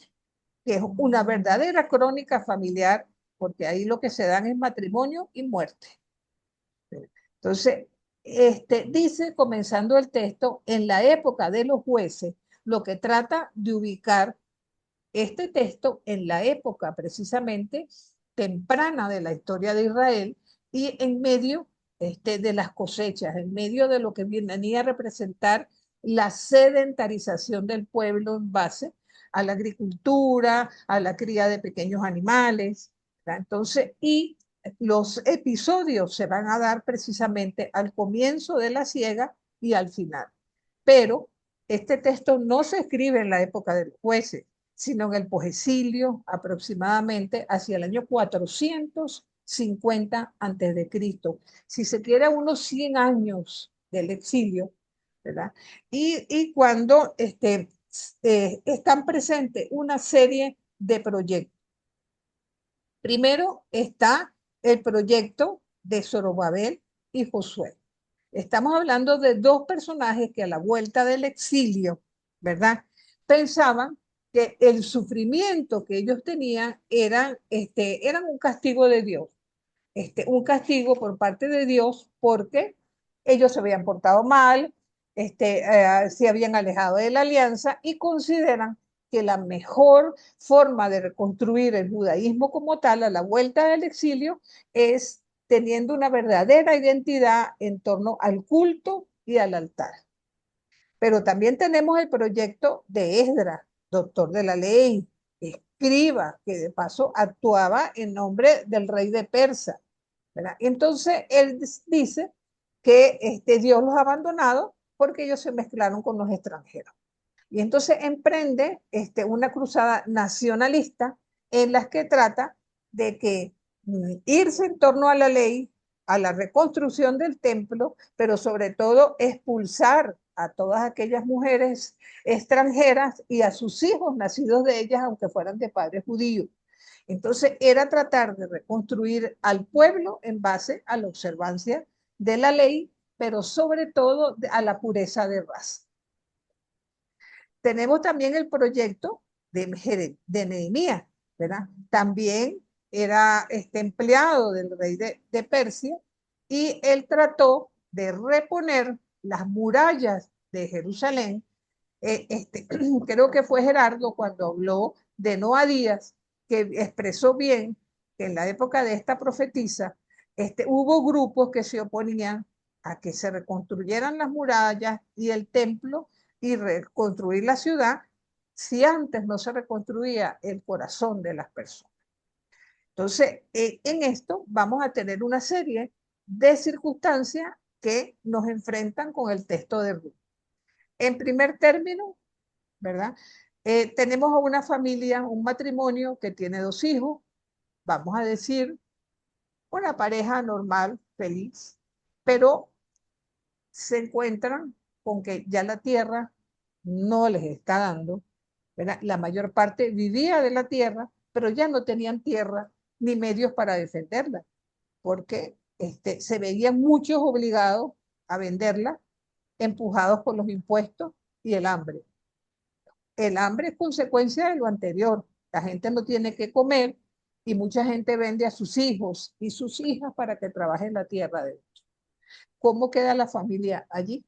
que es una verdadera crónica familiar, porque ahí lo que se dan es matrimonio y muerte. Entonces, dice, comenzando el texto, en la época de los jueces, lo que trata de ubicar este texto en la época precisamente temprana de la historia de Israel y en medio de las cosechas, en medio de lo que venía a representar la sedentarización del pueblo en base a la agricultura, a la cría de pequeños animales, ¿verdad? Entonces, y los episodios se van a dar precisamente al comienzo de la siega y al final. Pero este texto no se escribe en la época de los jueces, sino en el Pogesilio, aproximadamente hacia el año 450 a.C. Si se quiere, unos 100 años del exilio, ¿verdad? Y cuando están presentes una serie de proyectos. Primero está el proyecto de Zorobabel y Josué. Estamos hablando de dos personajes que a la vuelta del exilio, ¿verdad? Pensaban que el sufrimiento que ellos tenían eran un castigo de Dios, un castigo por parte de Dios porque ellos se habían portado mal, se habían alejado de la alianza y consideran que la mejor forma de reconstruir el judaísmo como tal a la vuelta del exilio es teniendo una verdadera identidad en torno al culto y al altar. Pero también tenemos el proyecto de Esdras, doctor de la ley, escriba, que de paso actuaba en nombre del rey de Persia, ¿verdad? Entonces él dice que Dios los ha abandonado porque ellos se mezclaron con los extranjeros. Y entonces emprende una cruzada nacionalista en las que trata de que irse en torno a la ley, a la reconstrucción del templo, pero sobre todo expulsar a todas aquellas mujeres extranjeras y a sus hijos nacidos de ellas, aunque fueran de padres judíos. Entonces era tratar de reconstruir al pueblo en base a la observancia de la ley, pero sobre todo a la pureza de raza. Tenemos también el proyecto de Nehemías, ¿verdad? También era empleado del rey de Persia y él trató de reponer las murallas de Jerusalén. Creo que fue Gerardo cuando habló de Noadías, que expresó bien que en la época de esta profetisa hubo grupos que se oponían a que se reconstruyeran las murallas y el templo y reconstruir la ciudad si antes no se reconstruía el corazón de las personas. Entonces, en esto vamos a tener una serie de circunstancias que nos enfrentan con el texto de Ruth. En primer término, ¿verdad? Tenemos a una familia, un matrimonio que tiene 2 hijos, vamos a decir, una pareja normal, feliz, pero se encuentran con que ya la tierra no les está dando, ¿verdad? La mayor parte vivía de la tierra, pero ya no tenían tierra ni medios para defenderla, porque se veían muchos obligados a venderla, empujados por los impuestos y el hambre. El hambre es consecuencia de lo anterior. La gente no tiene que comer y mucha gente vende a sus hijos y sus hijas para que trabajen la tierra de ellos. ¿Cómo queda la familia allí?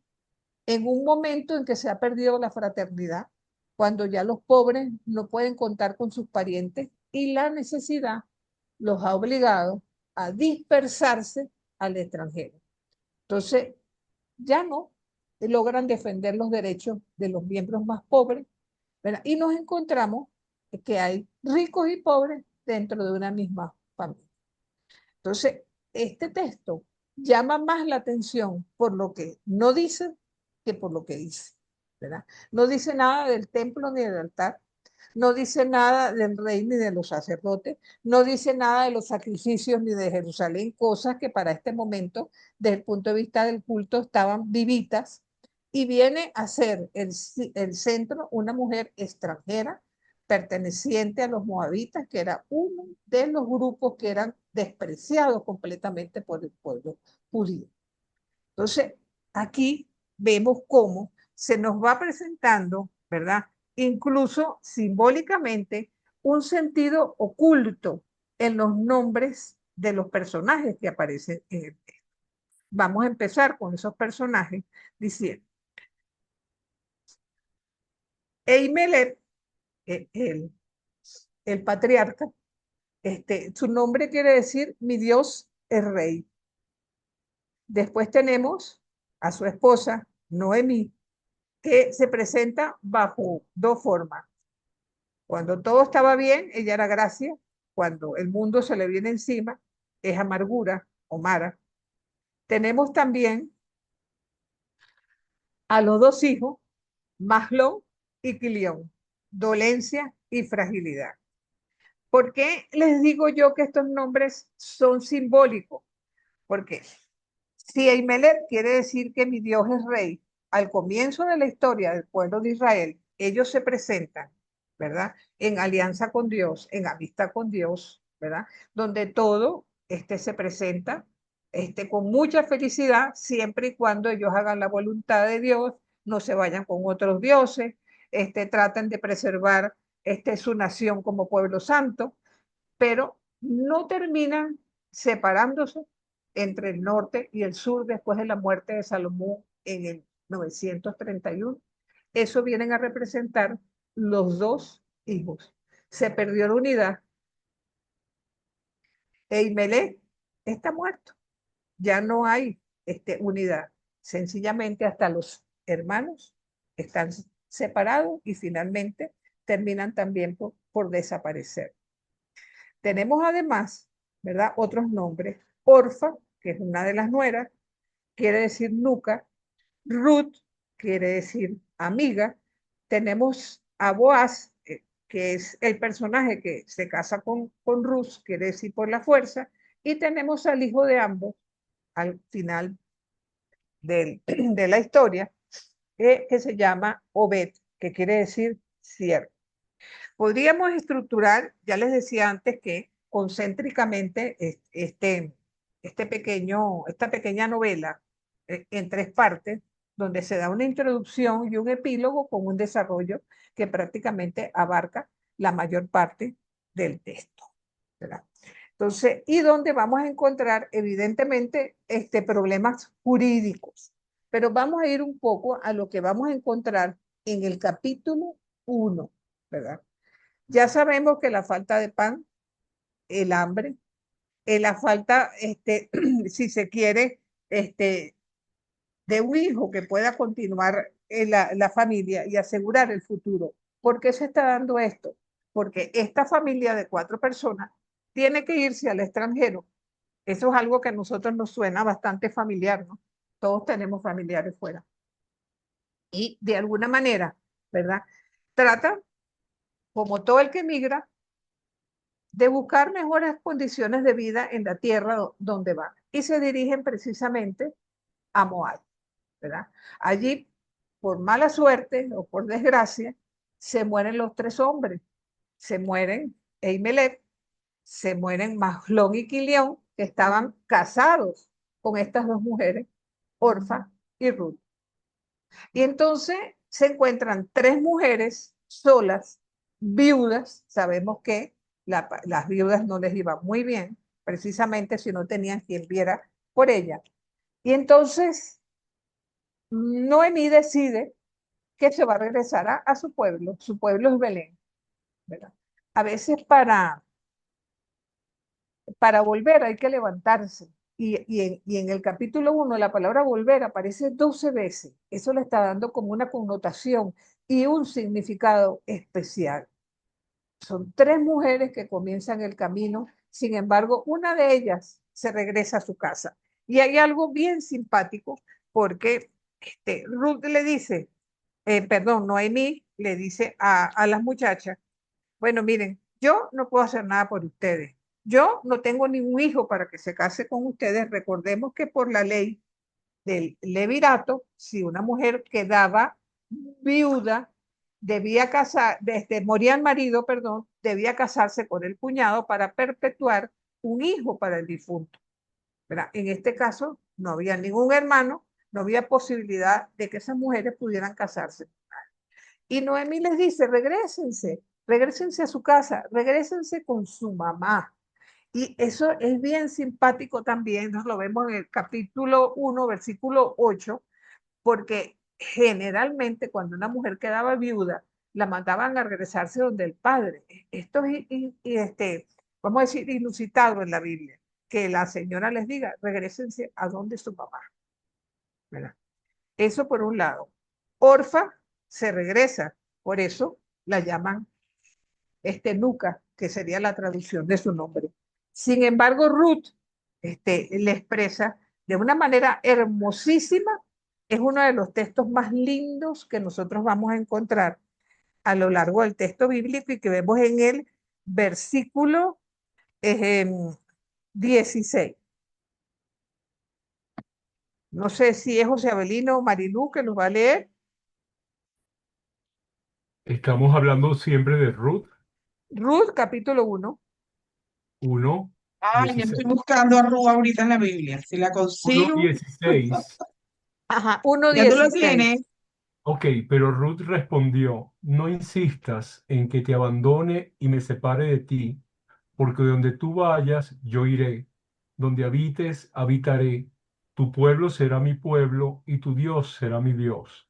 En un momento en que se ha perdido la fraternidad, cuando ya los pobres no pueden contar con sus parientes y la necesidad los ha obligado a dispersarse al extranjero. Entonces, ya no logran defender los derechos de los miembros más pobres, ¿verdad? Y nos encontramos que hay ricos y pobres dentro de una misma familia. Entonces, este texto llama más la atención por lo que no dice que por lo que dice, ¿verdad? No dice nada del templo ni del altar, no dice nada del rey ni de los sacerdotes, no dice nada de los sacrificios ni de Jerusalén, cosas que para este momento, desde el punto de vista del culto, estaban vivitas, y viene a ser el centro una mujer extranjera perteneciente a los moabitas, que era uno de los grupos que eran despreciados completamente por el pueblo judío. Entonces, aquí vemos cómo se nos va presentando, ¿verdad? Incluso simbólicamente, un sentido oculto en los nombres de los personajes que aparecen en el texto. Vamos a empezar con esos personajes diciendo: Eimelech, el patriarca, su nombre quiere decir mi Dios es rey. Después tenemos a su esposa, Noemí, que se presenta bajo 2 formas. Cuando todo estaba bien, ella era gracia. Cuando el mundo se le viene encima, es amargura o mara. Tenemos también a los dos hijos, Mahlón y Quilión, dolencia y fragilidad. ¿Por qué les digo yo que estos nombres son simbólicos? Porque si Ahimelech quiere decir que mi Dios es rey, al comienzo de la historia del pueblo de Israel, ellos se presentan, ¿verdad? En alianza con Dios, en amistad con Dios, ¿verdad? Donde todo se presenta con mucha felicidad, siempre y cuando ellos hagan la voluntad de Dios, no se vayan con otros dioses, traten de preservar su nación como pueblo santo, pero no terminan separándose entre el norte y el sur después de la muerte de Salomón en el 931. Eso vienen a representar los dos hijos. Se perdió la unidad. Eimelech está muerto. Ya no hay unidad. Sencillamente hasta los hermanos están separados y finalmente terminan también por desaparecer. Tenemos además, ¿verdad?, otros nombres. Orfa, que es una de las nueras, quiere decir nuca. Ruth quiere decir amiga. Tenemos a Boaz, que es el personaje que se casa con Ruth, quiere decir por la fuerza. Y tenemos al hijo de ambos, al final de la historia, que se llama Obed, que quiere decir siervo. Podríamos estructurar, ya les decía antes que concéntricamente esta pequeña novela en tres partes, donde se da una introducción y un epílogo con un desarrollo que prácticamente abarca la mayor parte del texto, ¿verdad? Entonces, y donde vamos a encontrar evidentemente problemas jurídicos, pero vamos a ir un poco a lo que vamos a encontrar en el capítulo 1, ¿verdad? Ya sabemos que la falta de pan, el hambre, la falta, si se quiere, de un hijo que pueda continuar en la familia y asegurar el futuro. ¿Por qué se está dando esto? Porque esta familia de 4 personas tiene que irse al extranjero. Eso es algo que a nosotros nos suena bastante familiar, ¿no? Todos tenemos familiares fuera. Y de alguna manera, ¿verdad? Trata, como todo el que migra, de buscar mejores condiciones de vida en la tierra donde van. Y se dirigen precisamente a Moab, ¿verdad? Allí, por mala suerte o por desgracia, se mueren los 3 hombres. Se mueren Eimelech, se mueren Mahlón y Quilión, que estaban casados con estas 2 mujeres, Orfa y Ruth. Y entonces se encuentran 3 mujeres solas, viudas. Sabemos que las viudas no les iba muy bien, precisamente si no tenían quien viera por ellas. Y entonces Noemí decide que se va a regresar a su pueblo es Belén, ¿verdad? A veces para volver hay que levantarse. Y en el capítulo 1 la palabra volver aparece 12 veces. Eso le está dando como una connotación y un significado especial. Son 3 mujeres que comienzan el camino, sin embargo, una de ellas se regresa a su casa. Y hay algo bien simpático porque Ruth le dice, Noemí le dice a las muchachas, bueno, miren, yo no puedo hacer nada por ustedes. Yo no tengo ningún hijo para que se case con ustedes. Recordemos que por la ley del levirato, si una mujer quedaba viuda, debía casar, moría el marido, perdón, debía casarse con el cuñado para perpetuar un hijo para el difunto, ¿verdad? En este caso, no había ningún hermano, no había posibilidad de que esas mujeres pudieran casarse. Y Noemí les dice, regrésense a su casa, regrésense con su mamá. Y eso es bien simpático también, nos lo vemos en el capítulo 1, versículo 8, porque generalmente cuando una mujer quedaba viuda, la mandaban a regresarse donde el padre. Esto es, vamos a decir, inusitado en la Biblia, que la señora les diga, regrésense a donde su mamá, ¿verdad? Eso por un lado. Orfa se regresa, por eso la llaman Nuca, que sería la traducción de su nombre. Sin embargo, Ruth le expresa de una manera hermosísima, es uno de los textos más lindos que nosotros vamos a encontrar a lo largo del texto bíblico y que vemos en el versículo 16. No sé si es José Abelino o Marilú que nos va a leer. Estamos hablando siempre de Ruth Ruth, capítulo 1. 1, Ay, yo 16. estoy buscando a Ru ahorita en la Biblia. Si la 1, consigo, 16. Ajá, ya tú lo 1:16. tienes. Ok, pero Ruth respondió, no insistas en que te abandone y me separe de ti, porque donde tú vayas, yo iré, donde habites, habitaré, tu pueblo será mi pueblo y tu Dios será mi Dios.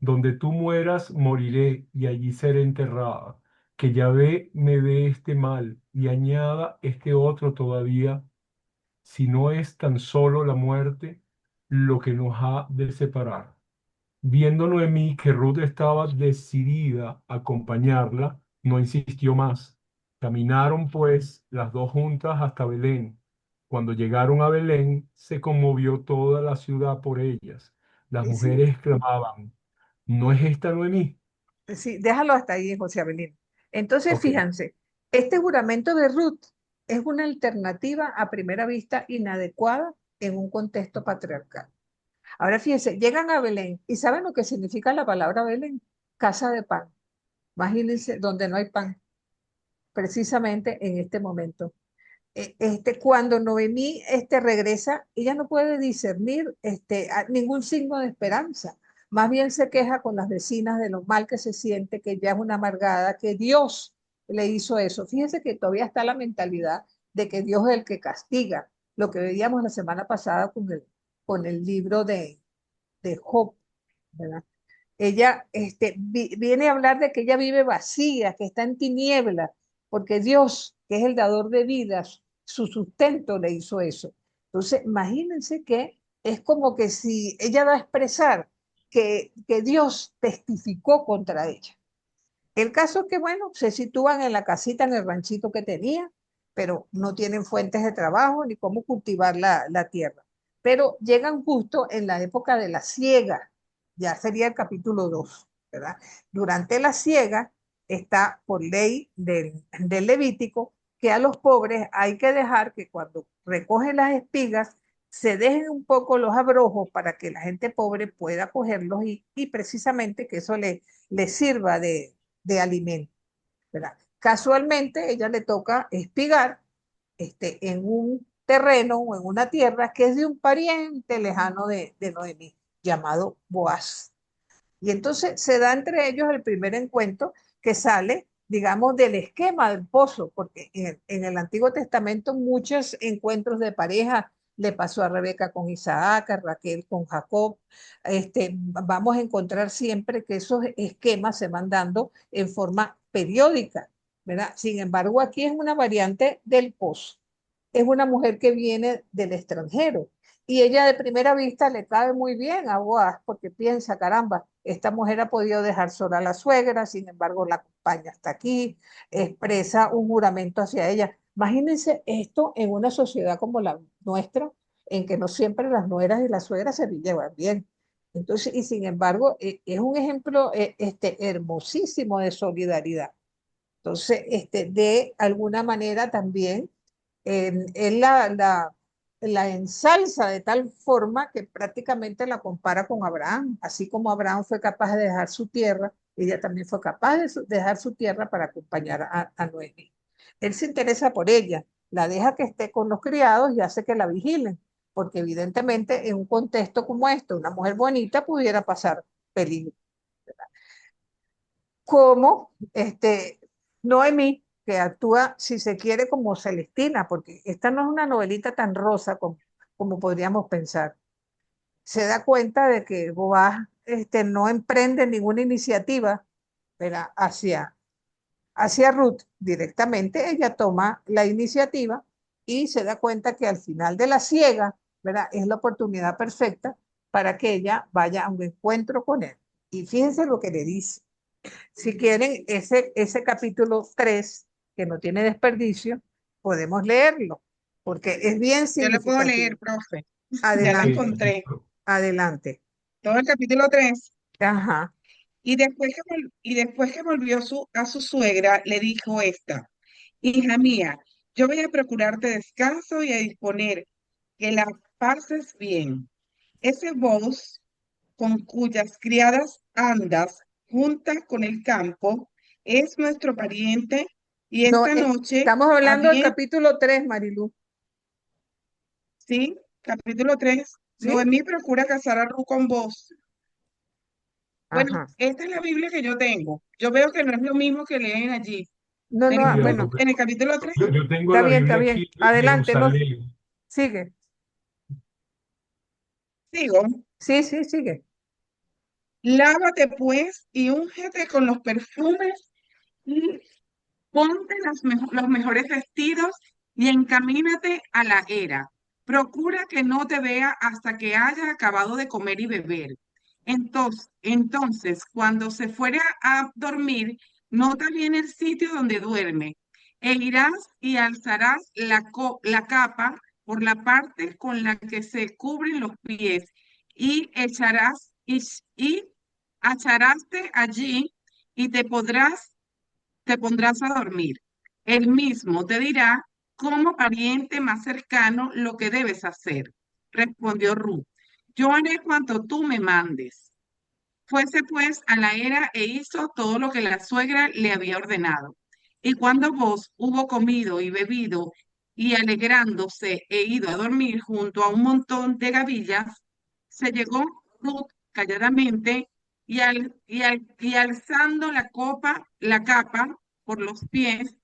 Donde tú mueras, moriré y allí seré enterrada. Que Yahvé me dé este mal y añada este otro todavía, si no es tan solo la muerte lo que nos ha de separar. Viendo Noemí que Ruth estaba decidida a acompañarla, no insistió más. Caminaron pues las dos juntas hasta Belén. Cuando llegaron a Belén, se conmovió toda la ciudad por ellas. Las Sí, mujeres exclamaban, ¿no es esta Noemí? sí, déjalo hasta ahí, José Abelino. Entonces, Ok, fíjense, este juramento de Ruth es una alternativa a primera vista inadecuada en un contexto patriarcal. Ahora fíjense, llegan a Belén y ¿saben lo que significa la palabra Belén? Casa de pan. Imagínense donde no hay pan, precisamente en este momento. Cuando Noemí regresa, ella no puede discernir ningún signo de esperanza. Más bien se queja con las vecinas de lo mal que se siente, que ya es una amargada, que Dios le hizo eso. Fíjense que todavía está la mentalidad de que Dios es el que castiga, lo que veíamos la semana pasada con el libro de Job, ¿verdad? Ella viene a hablar de que ella vive vacía, que está en tinieblas, porque Dios, que es el dador de vidas, su sustento le hizo eso. Entonces, imagínense que es como que si ella va a expresar que Dios testificó contra ella. El caso es que, bueno, se sitúan en la casita, en el ranchito que tenía, pero no tienen fuentes de trabajo ni cómo cultivar la tierra. Pero llegan justo en la época de la siega, ya sería el capítulo 2, ¿verdad? Durante la siega está por ley del Levítico que a los pobres hay que dejar que cuando recogen las espigas se dejen un poco los abrojos para que la gente pobre pueda cogerlos y precisamente que eso le sirva de alimento, ¿verdad? Casualmente, ella le toca espigar en un terreno o en una tierra que es de un pariente lejano de Noemí, llamado Boaz. Y entonces se da entre ellos el primer encuentro que sale, digamos, del esquema del pozo, porque en el Antiguo Testamento muchos encuentros de pareja le pasó a Rebeca con Isaac, a Raquel con Jacob. Vamos a encontrar siempre que esos esquemas se van dando en forma periódica, ¿verdad? Sin embargo, aquí es una variante del pozo. Es una mujer que viene del extranjero y ella de primera vista le cae muy bien a Boaz porque piensa, caramba, esta mujer ha podido dejar sola a la suegra, sin embargo la acompaña hasta aquí, expresa un juramento hacia ella. Imagínense esto en una sociedad como la nuestra, en que no siempre las nueras y las suegras se llevan bien. Entonces, y sin embargo, es un ejemplo hermosísimo de solidaridad. Entonces, de alguna manera también, él la ensalza de tal forma que prácticamente la compara con Abraham. Así como Abraham fue capaz de dejar su tierra, ella también fue capaz de dejar su tierra para acompañar a Noemí. Él se interesa por ella, la deja que esté con los criados y hace que la vigilen, porque evidentemente en un contexto como este, una mujer bonita pudiera pasar peligro. Como Noemí, que actúa, si se quiere, como Celestina, porque esta no es una novelita tan rosa como podríamos pensar. Se da cuenta de que Boaz no emprende ninguna iniciativa, ¿verdad? Hacia Ruth directamente, ella toma la iniciativa y se da cuenta que al final de la siega, ¿verdad? Es la oportunidad perfecta para que ella vaya a un encuentro con él. Y fíjense lo que le dice. Si quieren, ese capítulo 3, que no tiene desperdicio, podemos leerlo, porque es bien Yo le puedo leer, significativo. profe. Ya la Adelante, encontré. adelante. Todo el capítulo 3. Ajá. Y después que volvió a su suegra, le dijo esta: hija mía, yo voy a procurarte descanso y a disponer que la pases bien. Ese vos con cuyas criadas andas junta con el campo es nuestro pariente y No, esta noche estamos hablando del había, capítulo 3, Marilu, sí, capítulo 3, ¿sí? Noemí procura casar a Ru con vos. Bueno, Ajá. esta es la Biblia que yo tengo. Yo veo que no es lo mismo que leen allí. No, En no, el, Sí, bueno, en el capítulo 3, yo tengo está la bien, está Biblia bien. aquí de Adelante, no, Jerusalén. sigue. digo, Sí, sí, sigue. lávate pues y úngete con los perfumes y ponte los mejores vestidos y encamínate a la era. Procura que no te vea hasta que haya acabado de comer y beber. Entonces, cuando se fuere a dormir, nota bien el sitio donde duerme, e irás y alzarás la capa por la parte con la que se cubren los pies, y y echaraste allí y te pondrás a dormir. Él mismo te dirá como pariente más cercano lo que debes hacer. Respondió Ruth: yo haré cuanto tú me mandes. Fuese pues a la era e hizo todo lo que la suegra le había ordenado. Y cuando vos hubo comido y bebido y alegrándose e ido a dormir junto a un montón de gavillas, se llegó Ruth calladamente y alzando la capa por los pies,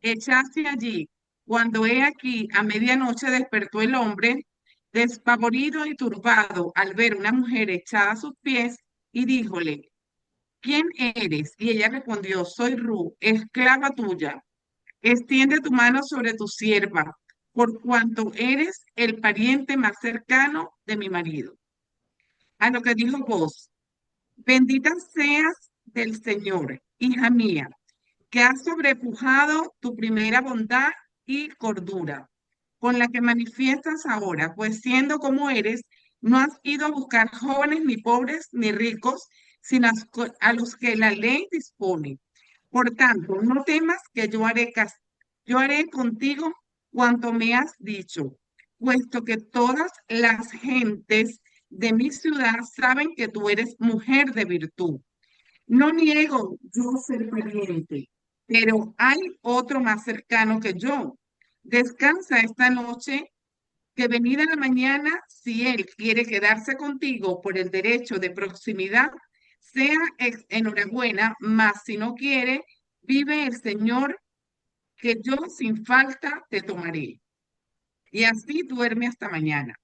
echase allí. Cuando he aquí a medianoche despertó el hombre, despavorido y turbado al ver una mujer echada a sus pies, y díjole: ¿quién eres? Y ella respondió: soy Ru, esclava tuya. Extiende tu mano sobre tu sierva, por cuanto eres el pariente más cercano de mi marido. A lo que dijo vos: bendita seas del Señor, hija mía, que has sobrepujado tu primera bondad y cordura, con la que manifiestas ahora, pues siendo como eres, no has ido a buscar jóvenes ni pobres ni ricos, sino a los que la ley dispone. Por tanto, no temas que yo haré contigo cuanto me has dicho, puesto que todas las gentes de mi ciudad saben que tú eres mujer de virtud. No niego yo ser pariente, pero hay otro más cercano que yo. Descansa esta noche, que venida la mañana, si él quiere quedarse contigo por el derecho de proximidad, sea enhorabuena, mas si no quiere, vive el Señor, que yo sin falta te tomaré. Y así duerme hasta mañana.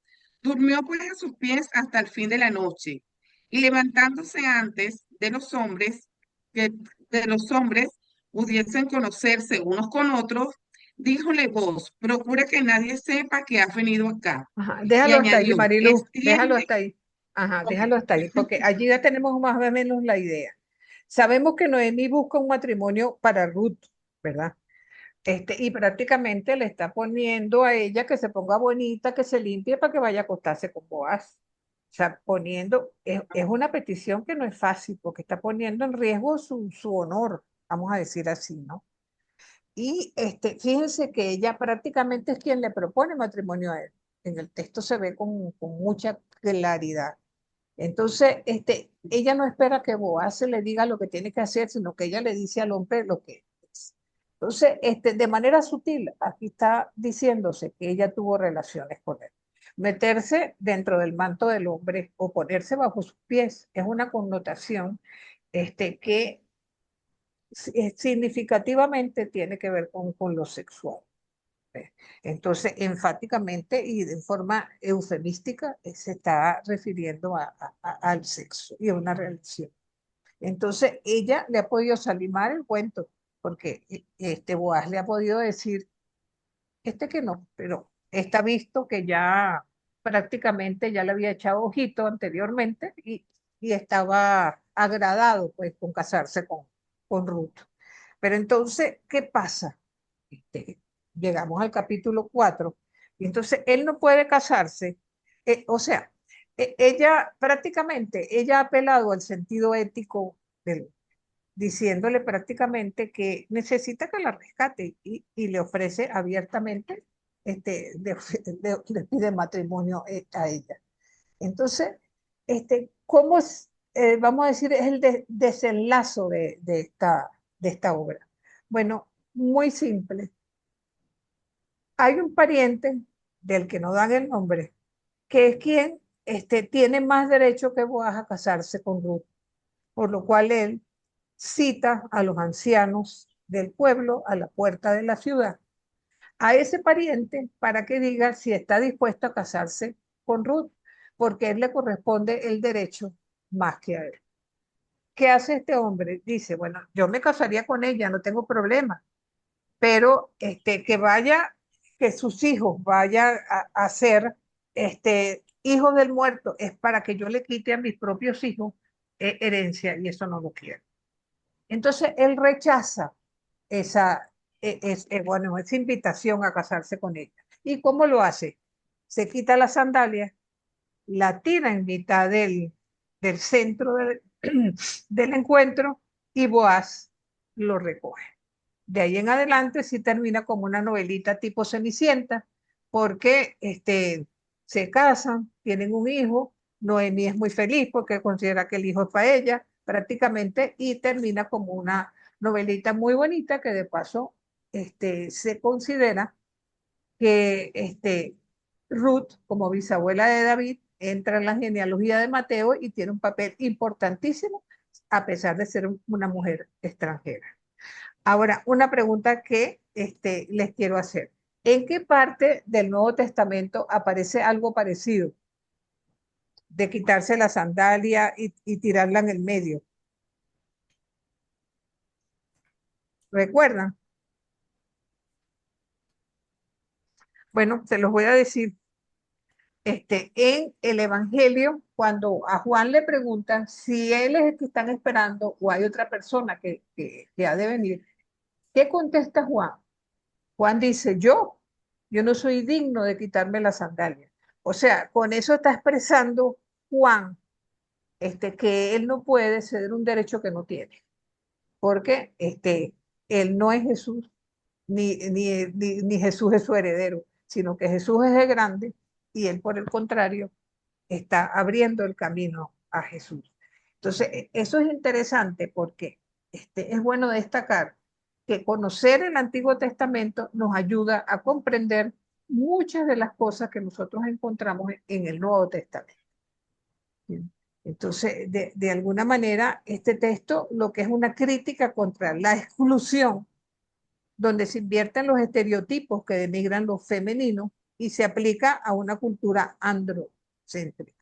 Durmió pues a sus pies hasta el fin de la noche, y levantándose antes que de los hombres pudiesen conocerse unos con otros, díjole vos: procura que nadie sepa que has venido acá. Ajá. Y Déjalo hasta ahí, añadió: Marilu, déjalo extiende. hasta ahí. Ajá, Ok. déjalo hasta ahí, porque allí ya tenemos más o menos la idea. Sabemos que Noemí busca un matrimonio para Ruth, ¿verdad? Y prácticamente le está poniendo a ella que se ponga bonita, que se limpie para que vaya a acostarse con Boaz. O sea, es una petición que no es fácil, porque está poniendo en riesgo su honor, vamos a decir así, ¿no? Y fíjense que ella prácticamente es quien le propone matrimonio a él. En el texto se ve con mucha claridad. Entonces, ella no espera que Boaz se le diga lo que tiene que hacer, sino que ella le dice al hombre lo que es. Entonces, de manera sutil, aquí está diciéndose que ella tuvo relaciones con él. Meterse dentro del manto del hombre o ponerse bajo sus pies es una connotación que significativamente tiene que ver con lo sexual. ¿Ves? Entonces, enfáticamente y de forma eufemística, se está refiriendo al sexo y a una relación. Entonces, ella le ha podido salir mal el cuento, porque Boaz le ha podido decir que no, pero está visto que ya prácticamente ya le había echado ojito anteriormente y y estaba agradado pues con casarse con Ruth. Pero entonces, ¿qué pasa? Este, llegamos al capítulo 4 y entonces él no puede casarse, o sea, ella prácticamente, ella ha apelado al sentido ético del, diciéndole prácticamente que necesita que la rescate y le ofrece abiertamente, le pide matrimonio a ella. Entonces, ¿cómo es, vamos a decir, es el desenlazo de esta obra? Bueno, muy simple. Hay un pariente del que no dan el nombre, que es quien tiene más derecho que Boaz a casarse con Ruth, por lo cual él cita a los ancianos del pueblo a la puerta de la ciudad, a ese pariente para que diga si está dispuesto a casarse con Ruth, porque a él le corresponde el derecho más que a él. ¿Qué hace este hombre? Dice, bueno, yo me casaría con ella, no tengo problema, pero que vaya, que sus hijos vayan a ser hijos del muerto, es para que yo le quite a mis propios hijos herencia, y eso no lo quiero. Entonces él rechaza esa, bueno, esa invitación a casarse con ella. ¿Y cómo lo hace? Se quita la sandalia, la tira en mitad del centro del encuentro y Boaz lo recoge. De ahí en adelante sí termina como una novelita tipo Cenicienta, porque se casan, tienen un hijo, Noemí es muy feliz porque considera que el hijo es para ella prácticamente y termina como una novelita muy bonita que de paso se considera que Ruth, como bisabuela de David, entra en la genealogía de Mateo y tiene un papel importantísimo a pesar de ser una mujer extranjera. Ahora, una pregunta que les quiero hacer. ¿En qué parte del Nuevo Testamento aparece algo parecido de quitarse la sandalia y tirarla en el medio? ¿Recuerdan? Bueno, se los voy a decir. En el Evangelio, cuando a Juan le preguntan si él es el que están esperando o hay otra persona que ha de venir, ¿qué contesta Juan? Juan dice, yo no soy digno de quitarme la sandalia. O sea, con eso está expresando Juan que él no puede ceder un derecho que no tiene, porque él no es Jesús, ni Jesús es su heredero, sino que Jesús es el grande y él, por el contrario, está abriendo el camino a Jesús. Entonces, eso es interesante porque es bueno destacar que conocer el Antiguo Testamento nos ayuda a comprender muchas de las cosas que nosotros encontramos en el Nuevo Testamento. Entonces, de alguna manera, este texto lo que es una crítica contra la exclusión, donde se invierten los estereotipos que denigran lo femenino y se aplica a una cultura androcéntrica.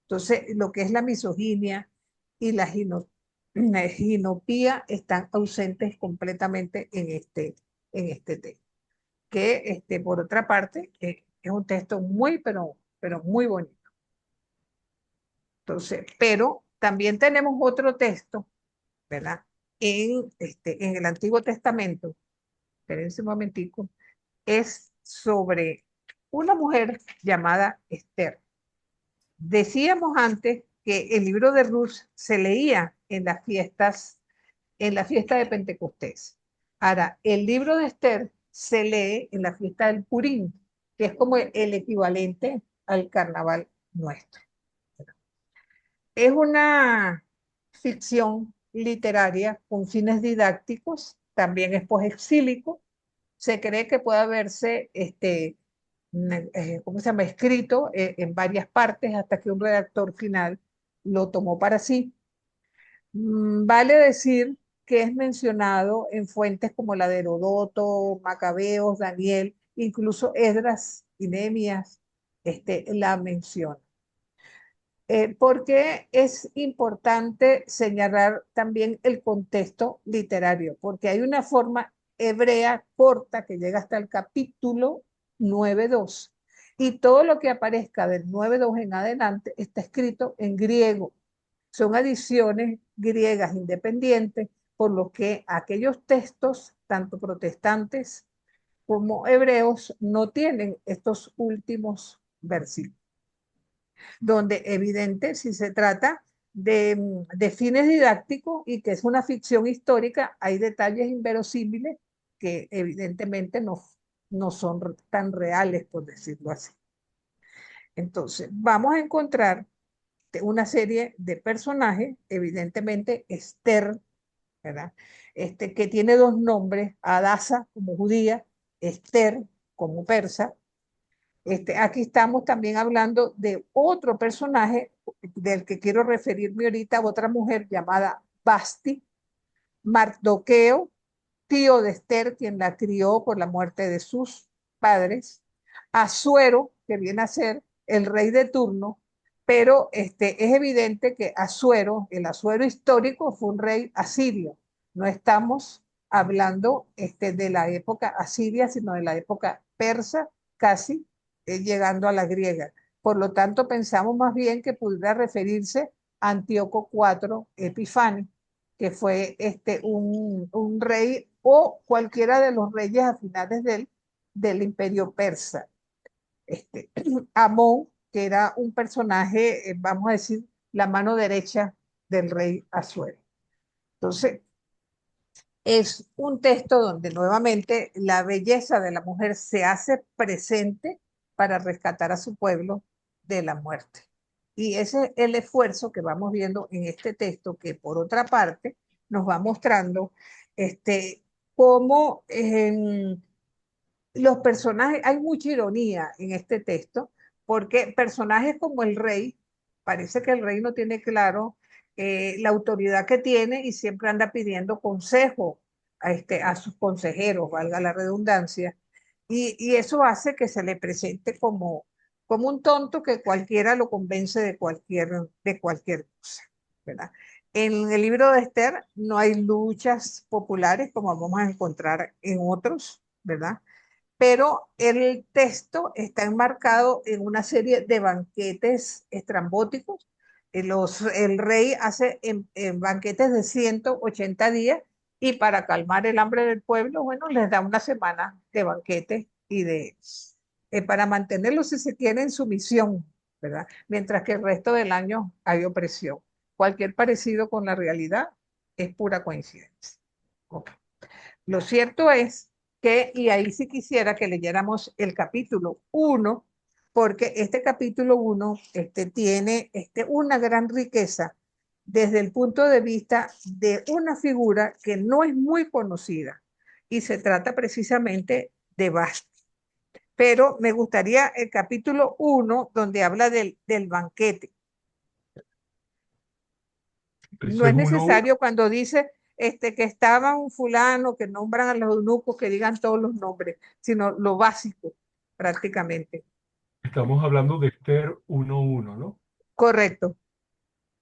Entonces, lo que es la misoginia y la ginopía están ausentes completamente en este texto. Que, por otra parte, es un texto muy, pero muy bonito. Entonces, pero también tenemos otro texto, ¿verdad? En el Antiguo Testamento, espérense un momentico, es sobre una mujer llamada Esther. Decíamos antes que el libro de Ruth se leía en las fiestas, en la fiesta de Pentecostés. Ahora, el libro de Esther se lee en la fiesta del Purim, que es como el equivalente al carnaval nuestro. Es una ficción literaria con fines didácticos, también es posexílico. Se cree que puede haberse ¿cómo se llama? Escrito en varias partes hasta que un redactor final lo tomó para sí. Vale decir que es mencionado en fuentes como la de Herodoto, Macabeos, Daniel, incluso Esdras y Nehemías la mencionan. Porque es importante señalar también el contexto literario, porque hay una forma hebrea corta que llega hasta el capítulo 9.2 y todo lo que aparezca del 9.2 en adelante está escrito en griego. son adiciones griegas independientes, por lo que aquellos textos, tanto protestantes como hebreos, no tienen estos últimos versículos, donde evidente si se trata de fines didácticos y que es una ficción histórica, hay detalles inverosímiles que evidentemente no son tan reales, por decirlo así. Entonces, vamos a encontrar una serie de personajes, evidentemente Esther, ¿verdad? Que tiene dos nombres, Adasa como judía, Esther como persa. Aquí estamos también hablando de otro personaje del que quiero referirme ahorita, otra mujer llamada Basti, Mardoqueo, tío de Esther, quien la crió por la muerte de sus padres, Asuero, que viene a ser el rey de turno, pero es evidente que Asuero, el Asuero histórico, fue un rey asirio. No estamos hablando de la época asiria, sino de la época persa, casi llegando a la griega. Por lo tanto, pensamos más bien que pudiera referirse a Antíoco IV Epifanio, que fue un rey o cualquiera de los reyes a finales del imperio persa. Amón, que era un personaje, vamos a decir, la mano derecha del rey Asuero. Entonces, es un texto donde nuevamente la belleza de la mujer se hace presente para rescatar a su pueblo de la muerte. Y ese es el esfuerzo que vamos viendo en este texto, que por otra parte nos va mostrando cómo los personajes, hay mucha ironía en este texto, porque personajes como el rey, parece que el rey no tiene claro la autoridad que tiene y siempre anda pidiendo consejo a sus consejeros, valga la redundancia, y eso hace que se le presente como un tonto que cualquiera lo convence de cualquier cosa, ¿verdad? En el libro de Esther no hay luchas populares como vamos a encontrar en otros, ¿verdad? Pero el texto está enmarcado en una serie de banquetes estrambóticos. El rey hace en banquetes de 180 días y para calmar el hambre del pueblo, bueno, les da una semana de banquetes y para mantenerlos si se quiere en sumisión, ¿verdad? Mientras que el resto del año hay opresión. Cualquier parecido con la realidad es pura coincidencia. Okay. Lo cierto es que, y ahí sí quisiera que leyéramos el capítulo 1, porque este capítulo 1 tiene una gran riqueza desde el punto de vista de una figura que no es muy conocida, y se trata precisamente de Basti. Pero me gustaría el capítulo 1, donde habla del banquete. No es necesario cuando dice que estaba un fulano, que nombran a los eunucos, que digan todos los nombres, sino lo básico, prácticamente. Estamos hablando de Esther 1:1, ¿no? Correcto.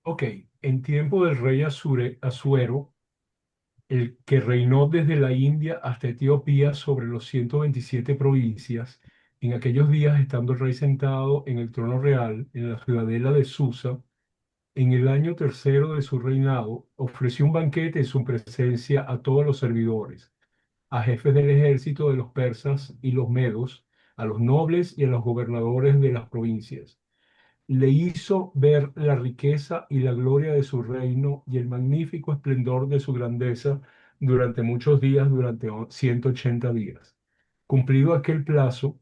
Ok, en tiempo del rey Asuero, el que reinó desde la India hasta Etiopía sobre los 127 provincias, en aquellos días estando el rey sentado en el trono real en la ciudadela de Susa, en el año tercero de su reinado, ofreció un banquete en su presencia a todos los servidores, a jefes del ejército de los persas y los medos, a los nobles y a los gobernadores de las provincias. Le hizo ver la riqueza y la gloria de su reino y el magnífico esplendor de su grandeza durante muchos días, durante 180 días. Cumplido aquel plazo,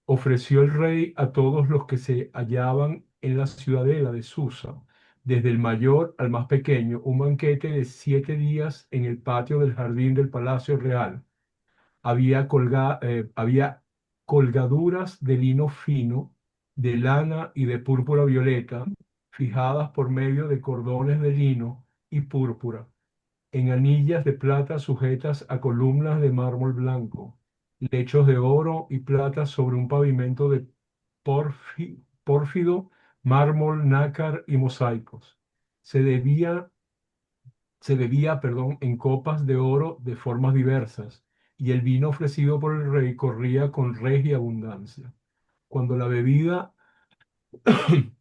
ofreció el rey a todos los que se hallaban en la ciudadela de Susa, desde el mayor al más pequeño, un banquete de 7 días en el patio del jardín del Palacio Real. Había colgaduras de lino fino, de lana y de púrpura violeta, fijadas por medio de cordones de lino y púrpura, en anillas de plata sujetas a columnas de mármol blanco, lechos de oro y plata sobre un pavimento de pórfido, mármol, nácar y mosaicos. Se bebía, en copas de oro de formas diversas, y el vino ofrecido por el rey corría con regia abundancia. Cuando la bebida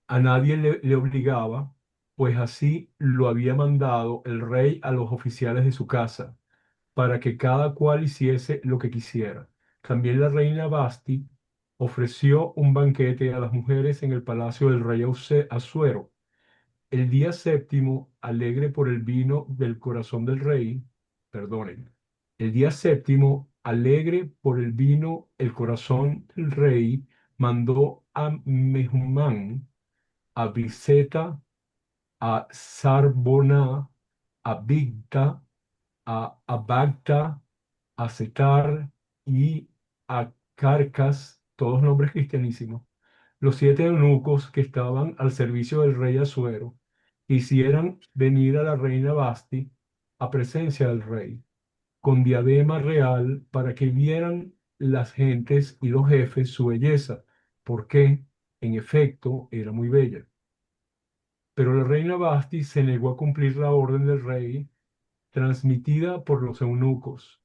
a nadie le obligaba, pues así lo había mandado el rey a los oficiales de su casa, para que cada cual hiciese lo que quisiera. También la reina Basti ofreció un banquete a las mujeres en el palacio del rey Asuero. El día séptimo, alegre por el vino del corazón del rey, perdonen, el día séptimo, alegre por el vino el corazón del rey, mandó a Mehumán, a Bizeta, a Sarbona, a Bigta, a Abagta, a Setar y a Carcas, todos nombres cristianísimos, los 7 eunucos que estaban al servicio del rey Asuero, hicieran venir a la reina Basti a presencia del rey, con diadema real, para que vieran las gentes y los jefes su belleza, porque, en efecto, era muy bella. Pero la reina Basti se negó a cumplir la orden del rey transmitida por los eunucos.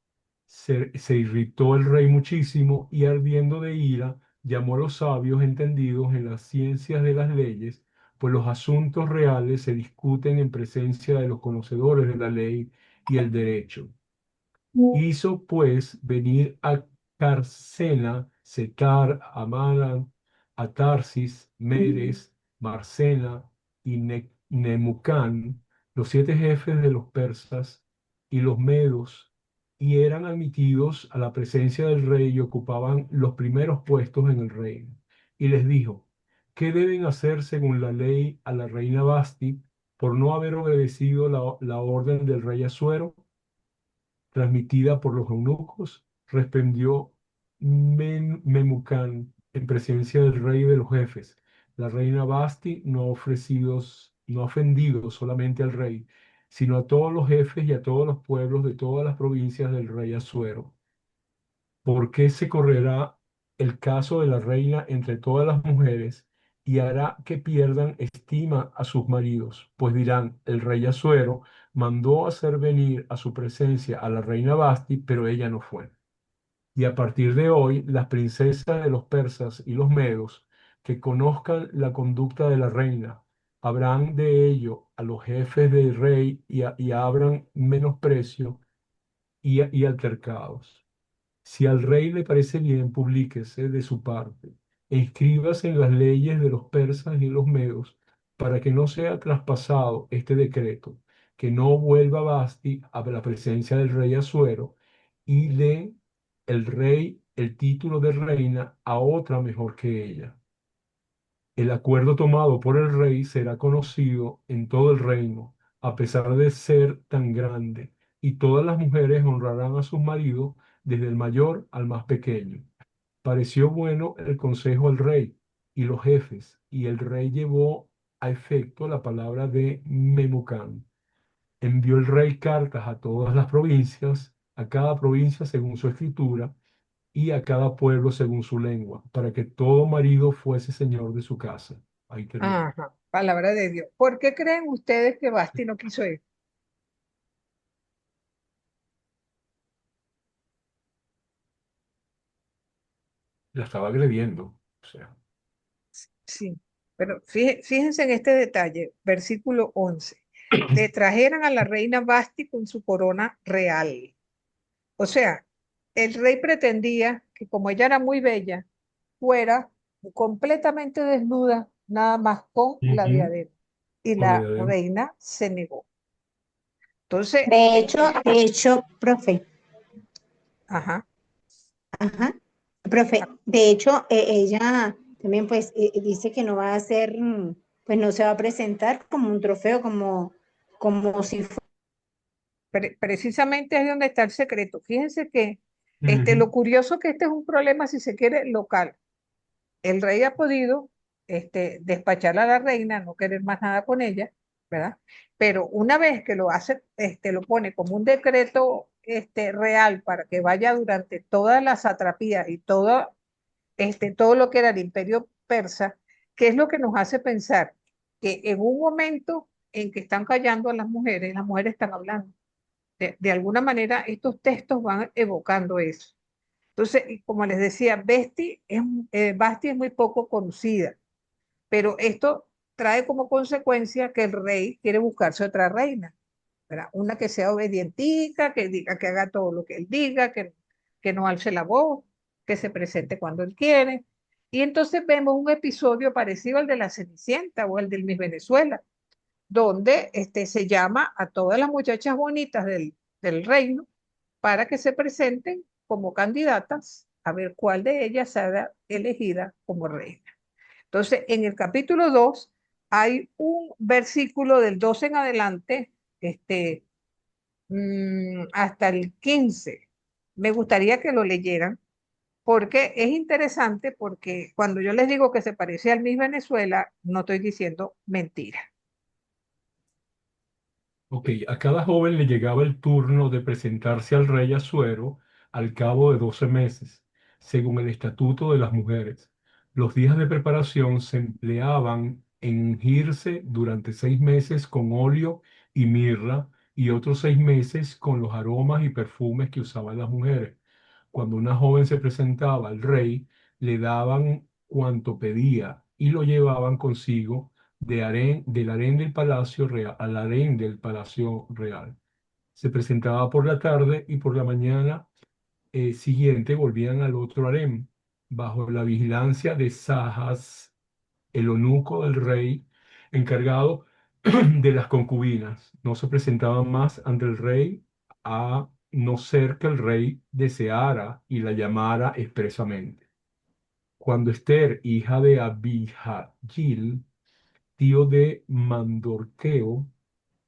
Se irritó el rey muchísimo y ardiendo de ira, llamó a los sabios entendidos en las ciencias de las leyes, pues los asuntos reales se discuten en presencia de los conocedores de la ley y el derecho. Hizo pues venir a Carcena, Setar, Amana, a Tarsis, Meres, Marcena y Nemucán, los 7 jefes de los persas y los medos, y eran admitidos a la presencia del rey y ocupaban los primeros puestos en el reino. Y les dijo, ¿qué deben hacer según la ley a la reina Basti por no haber obedecido la orden del rey Asuero, transmitida por los eunucos? Respondió Memucán en presencia del rey de los jefes. La reina Basti no ha ofendido solamente al rey, sino a todos los jefes y a todos los pueblos de todas las provincias del rey Asuero. ¿Por qué se correrá el caso de la reina entre todas las mujeres y hará que pierdan estima a sus maridos? Pues dirán, el rey Asuero mandó hacer venir a su presencia a la reina Basti, pero ella no fue. Y a partir de hoy, las princesas de los persas y los medos que conozcan la conducta de la reina, habrán de ello a los jefes del rey y habrán menosprecio y altercados. Si al rey le parece bien, publíquese de su parte e inscríbase en las leyes de los persas y los medos, para que no sea traspasado este decreto, que no vuelva Basti a la presencia del rey Asuero y dé el rey el título de reina a otra mejor que ella. El acuerdo tomado por el rey será conocido en todo el reino, a pesar de ser tan grande, y todas las mujeres honrarán a sus maridos, desde el mayor al más pequeño. Pareció bueno el consejo al rey y los jefes, y el rey llevó a efecto la palabra de Memucán. Envió el rey cartas a todas las provincias, a cada provincia según su escritura, y a cada pueblo según su lengua, para que todo marido fuese señor de su casa. Ahí termina. Ajá, palabra de Dios. ¿Por qué creen ustedes que Basti no quiso ir? La estaba agrediendo. O sea, Sí, pero fíjense en este detalle, versículo 11. Le trajeran a la reina Basti con su corona real. O sea, el rey pretendía que como ella era muy bella, fuera completamente desnuda, nada más con la ujú, diadema. Y con la la diadema. reina se negó. Entonces, De hecho, profe, ajá, ajá, profe, de hecho, ella también pues dice que no va a hacer, pues no se va a presentar como un trofeo, como si fuera. precisamente es donde está el secreto. Fíjense que lo Ujú, curioso que este es un problema, si se quiere, local. El rey ha podido despachar a la reina, no querer más nada con ella, ¿verdad? Pero una vez que lo hace, lo pone como un decreto real para que vaya durante todas las satrapías y todo lo que era el imperio persa, ¿qué es lo que nos hace pensar? Que en un momento en que están callando a las mujeres están hablando. De alguna manera, estos textos van evocando eso. Entonces, y como les decía, Basti es muy poco conocida, pero esto trae como consecuencia que el rey quiere buscarse otra reina, ¿verdad? Una que sea obedientica, que diga que haga todo lo que él diga, que no alce la voz, que se presente cuando él quiere. Y entonces vemos un episodio parecido al de la Cenicienta o el del Miss Venezuela, donde se llama a todas las muchachas bonitas del reino para que se presenten como candidatas a ver cuál de ellas será elegida como reina. Entonces, en el capítulo 2 hay un versículo del 12 en adelante, hasta el 15. Me gustaría que lo leyeran porque es interesante, porque cuando yo les digo que se parece al Miss Venezuela, no estoy diciendo mentira. Ok, a cada joven le llegaba el turno de presentarse al rey Asuero al cabo de 12 meses, según el estatuto de las mujeres. Los días de preparación se empleaban en ungirse durante 6 meses con óleo y mirra y otros 6 meses con los aromas y perfumes que usaban las mujeres. Cuando una joven se presentaba al rey, le daban cuanto pedía y lo llevaban consigo del harén del palacio real al harén del palacio real. Se presentaba por la tarde y por la mañana siguiente volvían al otro harén, bajo la vigilancia de Sajas, el eunuco del rey, encargado de las concubinas. No se presentaban más ante el rey a no ser que el rey deseara y la llamara expresamente. Cuando Esther, hija de Abihayil, tío de Mandorqueo,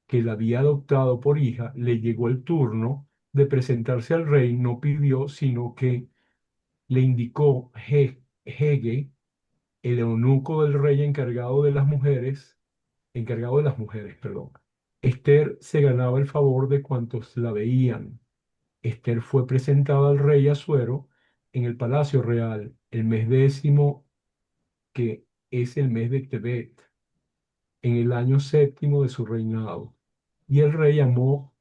que la había adoptado por hija, le llegó el turno de presentarse al rey, no pidió, sino que le indicó Hege, el eunuco del rey encargado de las mujeres, perdón. Esther se ganaba el favor de cuantos la veían. Esther fue presentada al rey Asuero en el palacio real el mes 10, que es el mes de Tebet, en el año 7 de su reinado. Y el rey amó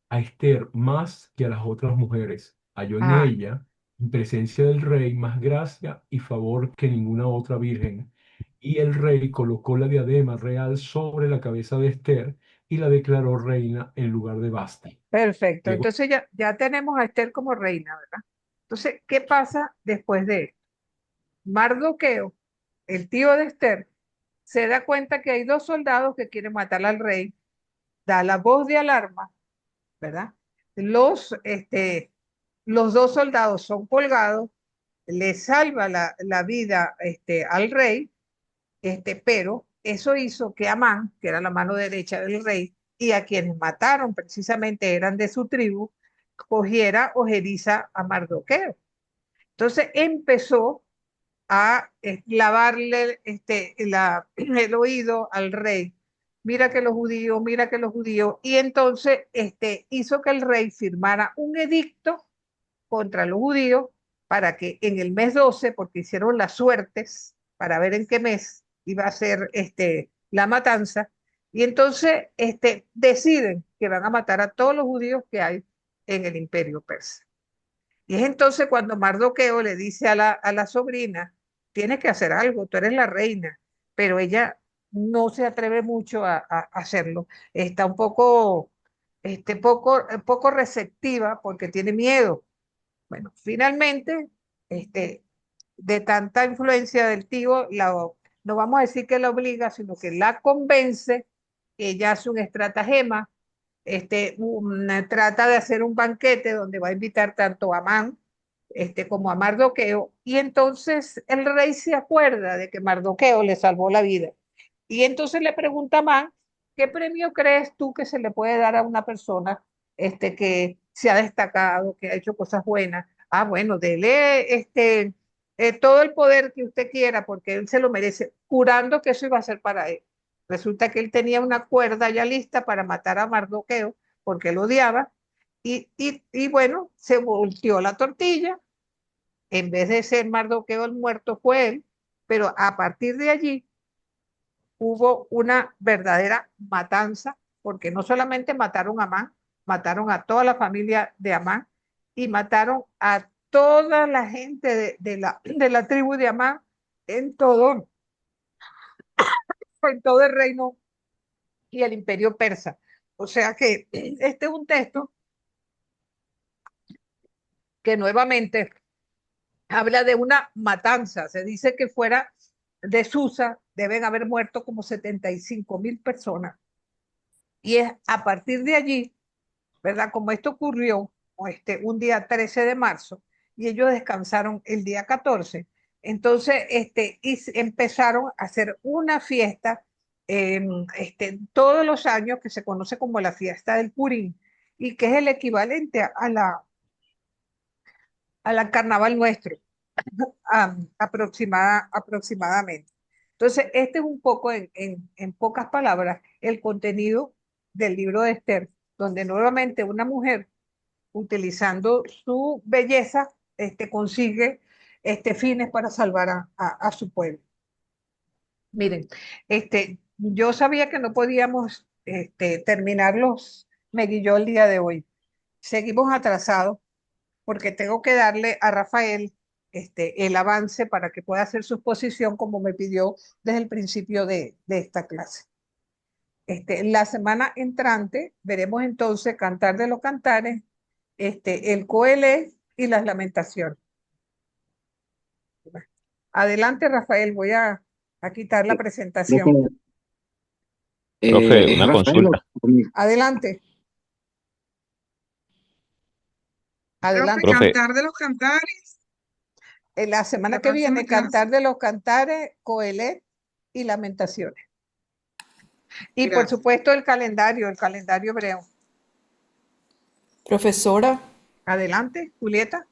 a Esther más que a las otras mujeres. Halló en Ah, ella, en presencia del rey, más gracia y favor que ninguna otra virgen. Y el rey colocó la diadema real sobre la cabeza de Esther y la declaró reina en lugar de Basti. perfecto. Luego, Entonces ya tenemos a Esther como reina, ¿verdad? Entonces, ¿qué pasa después de esto? Mardoqueo, el tío de Esther, se da cuenta que hay dos soldados que quieren matar al rey, da la voz de alarma, ¿verdad? Los dos soldados son colgados, le salva la vida al rey, pero eso hizo que Amán, que era la mano derecha del rey, y a quienes mataron precisamente eran de su tribu, cogiera ojeriza a Mardoqueo. Entonces empezó a lavarle el oído al rey. Mira que los judíos, mira que los judíos. Y entonces hizo que el rey firmara un edicto contra los judíos para que en el mes 12, porque hicieron las suertes para ver en qué mes iba a ser la matanza, y entonces deciden que van a matar a todos los judíos que hay en el imperio persa. Y es entonces cuando Mardoqueo le dice a la sobrina, tienes que hacer algo, tú eres la reina, pero ella no se atreve mucho a hacerlo. Está un poco receptiva porque tiene miedo. Bueno, finalmente, de tanta influencia del tío, no vamos a decir que la obliga, sino que la convence, ella hace un estratagema, trata de hacer un banquete donde va a invitar tanto a Amán, como a Mardoqueo, y entonces el rey se acuerda de que Mardoqueo le salvó la vida. Y entonces le pregunta a Amán, ¿qué premio crees tú que se le puede dar a una persona que se ha destacado, que ha hecho cosas buenas? Ah, bueno, dele todo el poder que usted quiera, porque él se lo merece, jurando que eso iba a ser para él. Resulta que él tenía una cuerda ya lista para matar a Mardoqueo, porque lo odiaba, y bueno, se volteó la tortilla, en vez de ser Mardoqueo el muerto, fue él, pero a partir de allí hubo una verdadera matanza, porque no solamente mataron a Amán, mataron a toda la familia de Amán y mataron a toda la gente de la tribu de Amán en todo en todo el reino y el imperio persa. O sea que este es un texto que nuevamente habla de una matanza. Se dice que fuera de Susa deben haber muerto como 75.000 personas. Y es a partir de allí, ¿verdad? Como esto ocurrió un día 13 de marzo y ellos descansaron el día 14. Entonces, empezaron a hacer una fiesta todos los años que se conoce como la fiesta del Purín y que es el equivalente a la carnaval nuestro, aproximadamente. Entonces, este es un poco, en pocas palabras, el contenido del libro de Esther, donde nuevamente una mujer, utilizando su belleza, consigue fines para salvar a su pueblo. Miren, yo sabía que no podíamos terminar los Meguilló el día de hoy. Seguimos atrasados porque tengo que darle a Rafael el avance para que pueda hacer su exposición como me pidió desde el principio de esta clase. La semana entrante veremos entonces Cantar de los Cantares, el Coelé y las Lamentaciones. Adelante, Rafael, voy a quitar la presentación. Profe, una Rafael, consulta. Adelante. Adelante. Profe. Cantar de los Cantares. La semana La que viene, próxima clase. Cantar de los Cantares, Coelé y Lamentaciones. Y por Gracias. supuesto el calendario hebreo. Profesora, Adelante, Julieta.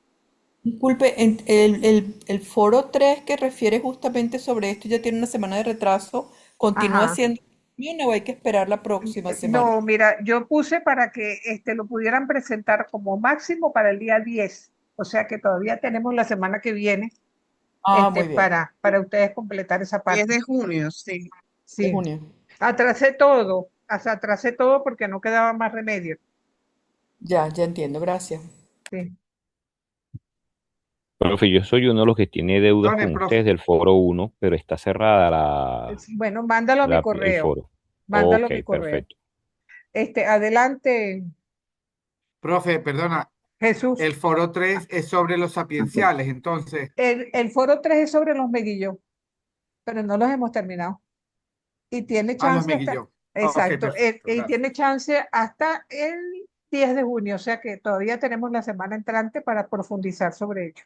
disculpe, el foro 3 que refiere justamente sobre esto ya tiene una semana de retraso. ¿Continúa Ajá. siendo o hay que esperar la próxima semana? No, mira, yo puse para que lo pudieran presentar como máximo para el día 10. O sea que todavía tenemos la semana que viene Muy bien. para ustedes completar esa 10 parte. de junio, sí. De Sí. junio. Atrasé todo porque no quedaba más remedio. Ya entiendo, gracias. Sí. Profe, yo soy uno de los que tiene deudas Perdone, con profe. ustedes del foro 1, pero está cerrada Bueno, mándalo a mi el correo. foro. Mándalo Ok, a mi correo. perfecto. Adelante, Profe, perdona, Jesús. el foro 3 es sobre los sapienciales, entonces. El foro 3 es sobre los Meguilló, pero no los hemos terminado. Y tiene Los chance hasta, Meguilló. Ok, exacto, perfecto, y gracias. tiene chance hasta el 10 de junio, o sea que todavía tenemos la semana entrante para profundizar sobre ello.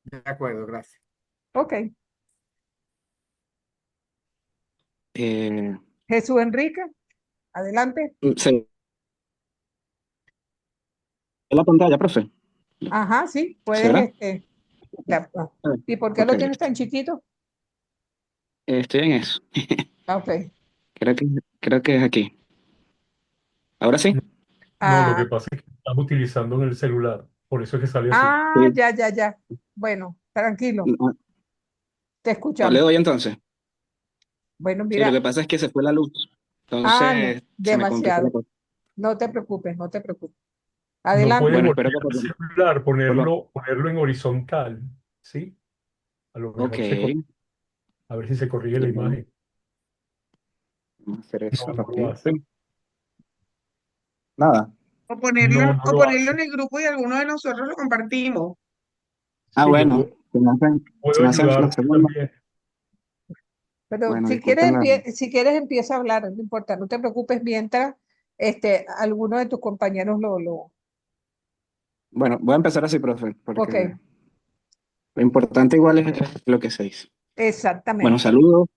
De acuerdo, gracias. Ok. Eh, Jesús Enrique, adelante. ¿Se ve la pantalla, profe? Ajá, sí, ¿Será? puedes, ¿y por qué Ok, lo tienes tan chiquito? estoy en eso. Ok. Creo que es aquí. ¿Ahora sí? No, lo que Ah, pasa es que estás utilizando en el celular, por eso es que sale así. Sí. ya. Bueno, tranquilo, No, te no le escuchamos. doy entonces. Bueno, Sí, lo mira, que pasa es que se fue la luz. no, Entonces se me complicó la demasiado. cosa. No te preocupes. No Adelante. puedes Bueno, voltear espero que el celular, por lo- ponerlo en horizontal, ¿sí? A lo Ok. mejor a ver si se corrige la Vamos imagen. a hacer eso No lo rápido. hace. Nada. O ponerlo, No o lo ponerlo hace. en el grupo y alguno de nosotros lo compartimos. Ah, Sí, bueno. puedo Se me hacen la ayudarte segunda. también. Pero Bueno, si quieres, disculpen si quieres empieza a hablar, no importa, no te preocupes mientras alguno de tus compañeros lo. Bueno, voy a empezar así, profe, Ok, porque lo importante igual es lo que se dice. Bueno, exactamente. saludos.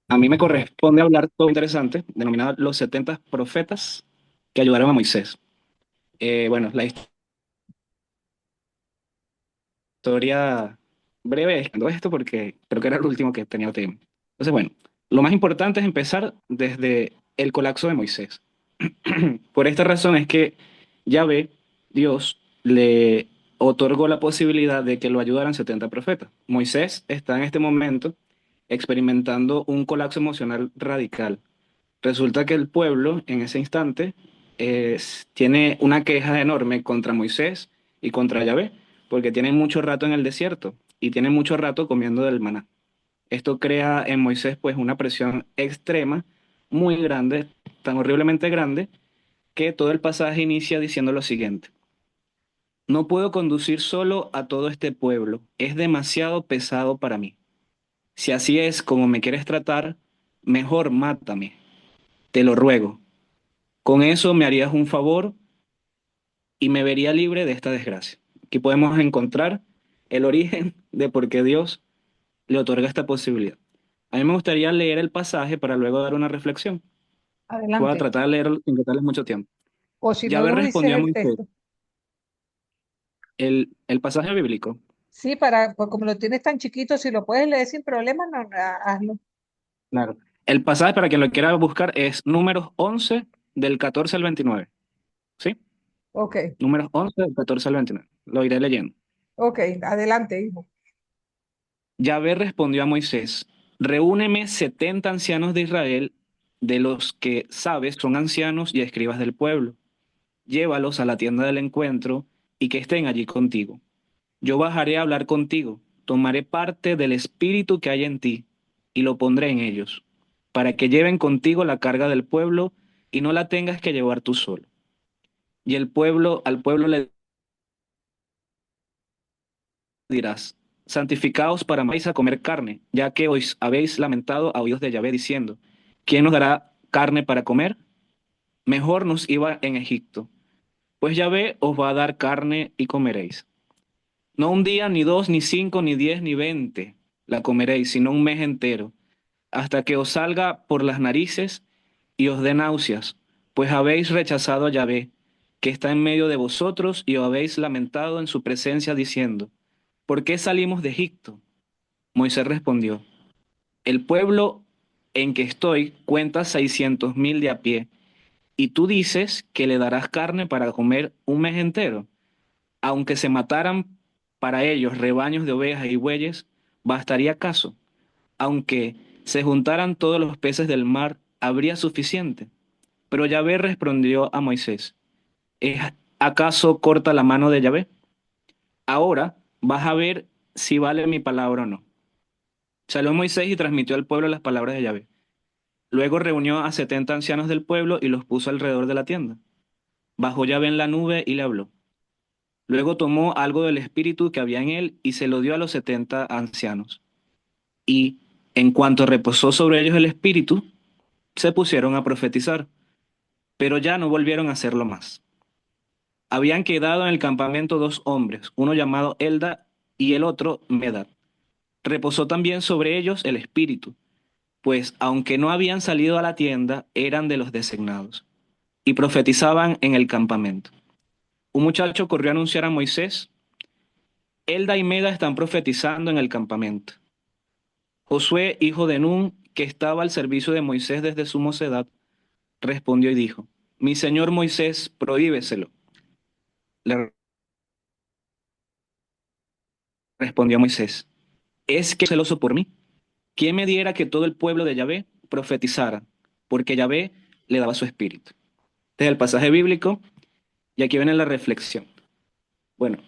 A mí me corresponde hablar todo interesante, denominado Los 70 profetas que ayudaron a Moisés. Bueno, la historia breve es todo esto porque creo que era el último que tenía tema. Entonces, bueno, lo más importante es empezar desde el colapso de Moisés. Por esta razón es que Yahvé, Dios, le otorgó la posibilidad de que lo ayudaran 70 profetas. Moisés está en este momento experimentando un colapso emocional radical. Resulta que el pueblo en ese instante tiene una queja enorme contra Moisés y contra Yahvé, porque tienen mucho rato en el desierto y tiene mucho rato comiendo del maná. Esto crea en Moisés pues una presión extrema, muy grande, tan horriblemente grande, que todo el pasaje inicia diciendo lo siguiente: no puedo conducir solo a todo este pueblo, es demasiado pesado para mí. Si así es como me quieres tratar, mejor mátame, te lo ruego. Con eso me harías un favor y me vería libre de esta desgracia. Aquí podemos encontrar el origen de por qué Dios le otorga esta posibilidad. A mí me gustaría leer el pasaje para luego dar una reflexión. Voy a Adelante. tratar de leerlo sin quitarles mucho tiempo. O si no Yahvé nos dices respondió a el Moisés, texto. el pasaje bíblico. Sí, pues como lo tienes tan chiquito, si lo puedes leer sin problema, no, hazlo. Claro. El pasaje, para quien lo quiera buscar, es Números 11, del 14 al 29. ¿Sí? Ok, Números 11, del 14 al 29. Lo iré leyendo. ok, adelante, hijo. Yahvé respondió a Moisés: reúneme 70 ancianos de Israel, de los que sabes son ancianos y escribas del pueblo. Llévalos a la tienda del encuentro y que estén allí contigo. Yo bajaré a hablar contigo, tomaré parte del espíritu que hay en ti y lo pondré en ellos, para que lleven contigo la carga del pueblo y no la tengas que llevar tú solo. Y al pueblo le dirás: santificaos para vais a comer carne, ya que os habéis lamentado a oídos de Yahvé diciendo: ¿quién nos dará carne para comer? Mejor nos iba en Egipto. Pues Yahvé os va a dar carne y comeréis. No un día, ni dos, ni cinco, ni 10, ni 20 la comeréis, sino un mes entero, hasta que os salga por las narices y os dé náuseas, pues habéis rechazado a Yahvé, que está en medio de vosotros, y os habéis lamentado en su presencia diciendo: ¿por qué salimos de Egipto? Moisés respondió: el pueblo en que estoy cuenta 600.000 de a pie, y tú dices que le darás carne para comer un mes entero. Aunque se mataran para ellos rebaños de ovejas y bueyes, ¿bastaría acaso? Aunque se juntaran todos los peces del mar, ¿habría suficiente? Pero Yahvé respondió a Moisés: ¿es acaso corta la mano de Yahvé? Ahora vas a ver si vale mi palabra o no. Salió Moisés y transmitió al pueblo las palabras de Yahvé. Luego reunió a 70 ancianos del pueblo y los puso alrededor de la tienda. Bajó Yahvé en la nube y le habló. Luego tomó algo del espíritu que había en él y se lo dio a los 70 ancianos. Y en cuanto reposó sobre ellos el espíritu, se pusieron a profetizar, pero ya no volvieron a hacerlo más. Habían quedado en el campamento 2 hombres, uno llamado Elda y el otro Medad. Reposó también sobre ellos el espíritu, pues aunque no habían salido a la tienda, eran de los designados, y profetizaban en el campamento. Un muchacho corrió a anunciar a Moisés: Elda y Meda están profetizando en el campamento. Josué, hijo de Nun, que estaba al servicio de Moisés desde su mocedad, respondió y dijo: mi señor Moisés, prohíbeselo. Le respondió Moisés: ¿es que es celoso por mí? ¿Quién me diera que todo el pueblo de Yahvé profetizara? Porque Yahvé le daba su espíritu. Este es el pasaje bíblico y aquí viene la reflexión. Bueno,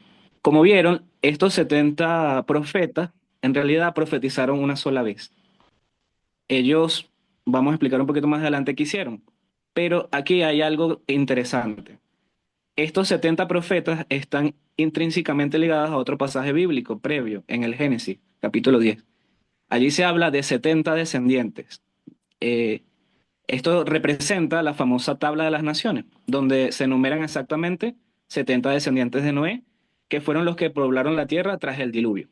como vieron, estos 70 profetas en realidad profetizaron una sola vez. Ellos, vamos a explicar un poquito más adelante qué hicieron, pero aquí hay algo interesante. Estos 70 profetas están intrínsecamente ligados a otro pasaje bíblico previo, en el Génesis, capítulo 10. Allí se habla de 70 descendientes. Eh, Esto representa la famosa tabla de las naciones, donde se enumeran exactamente 70 descendientes de Noé, que fueron los que poblaron la tierra tras el diluvio.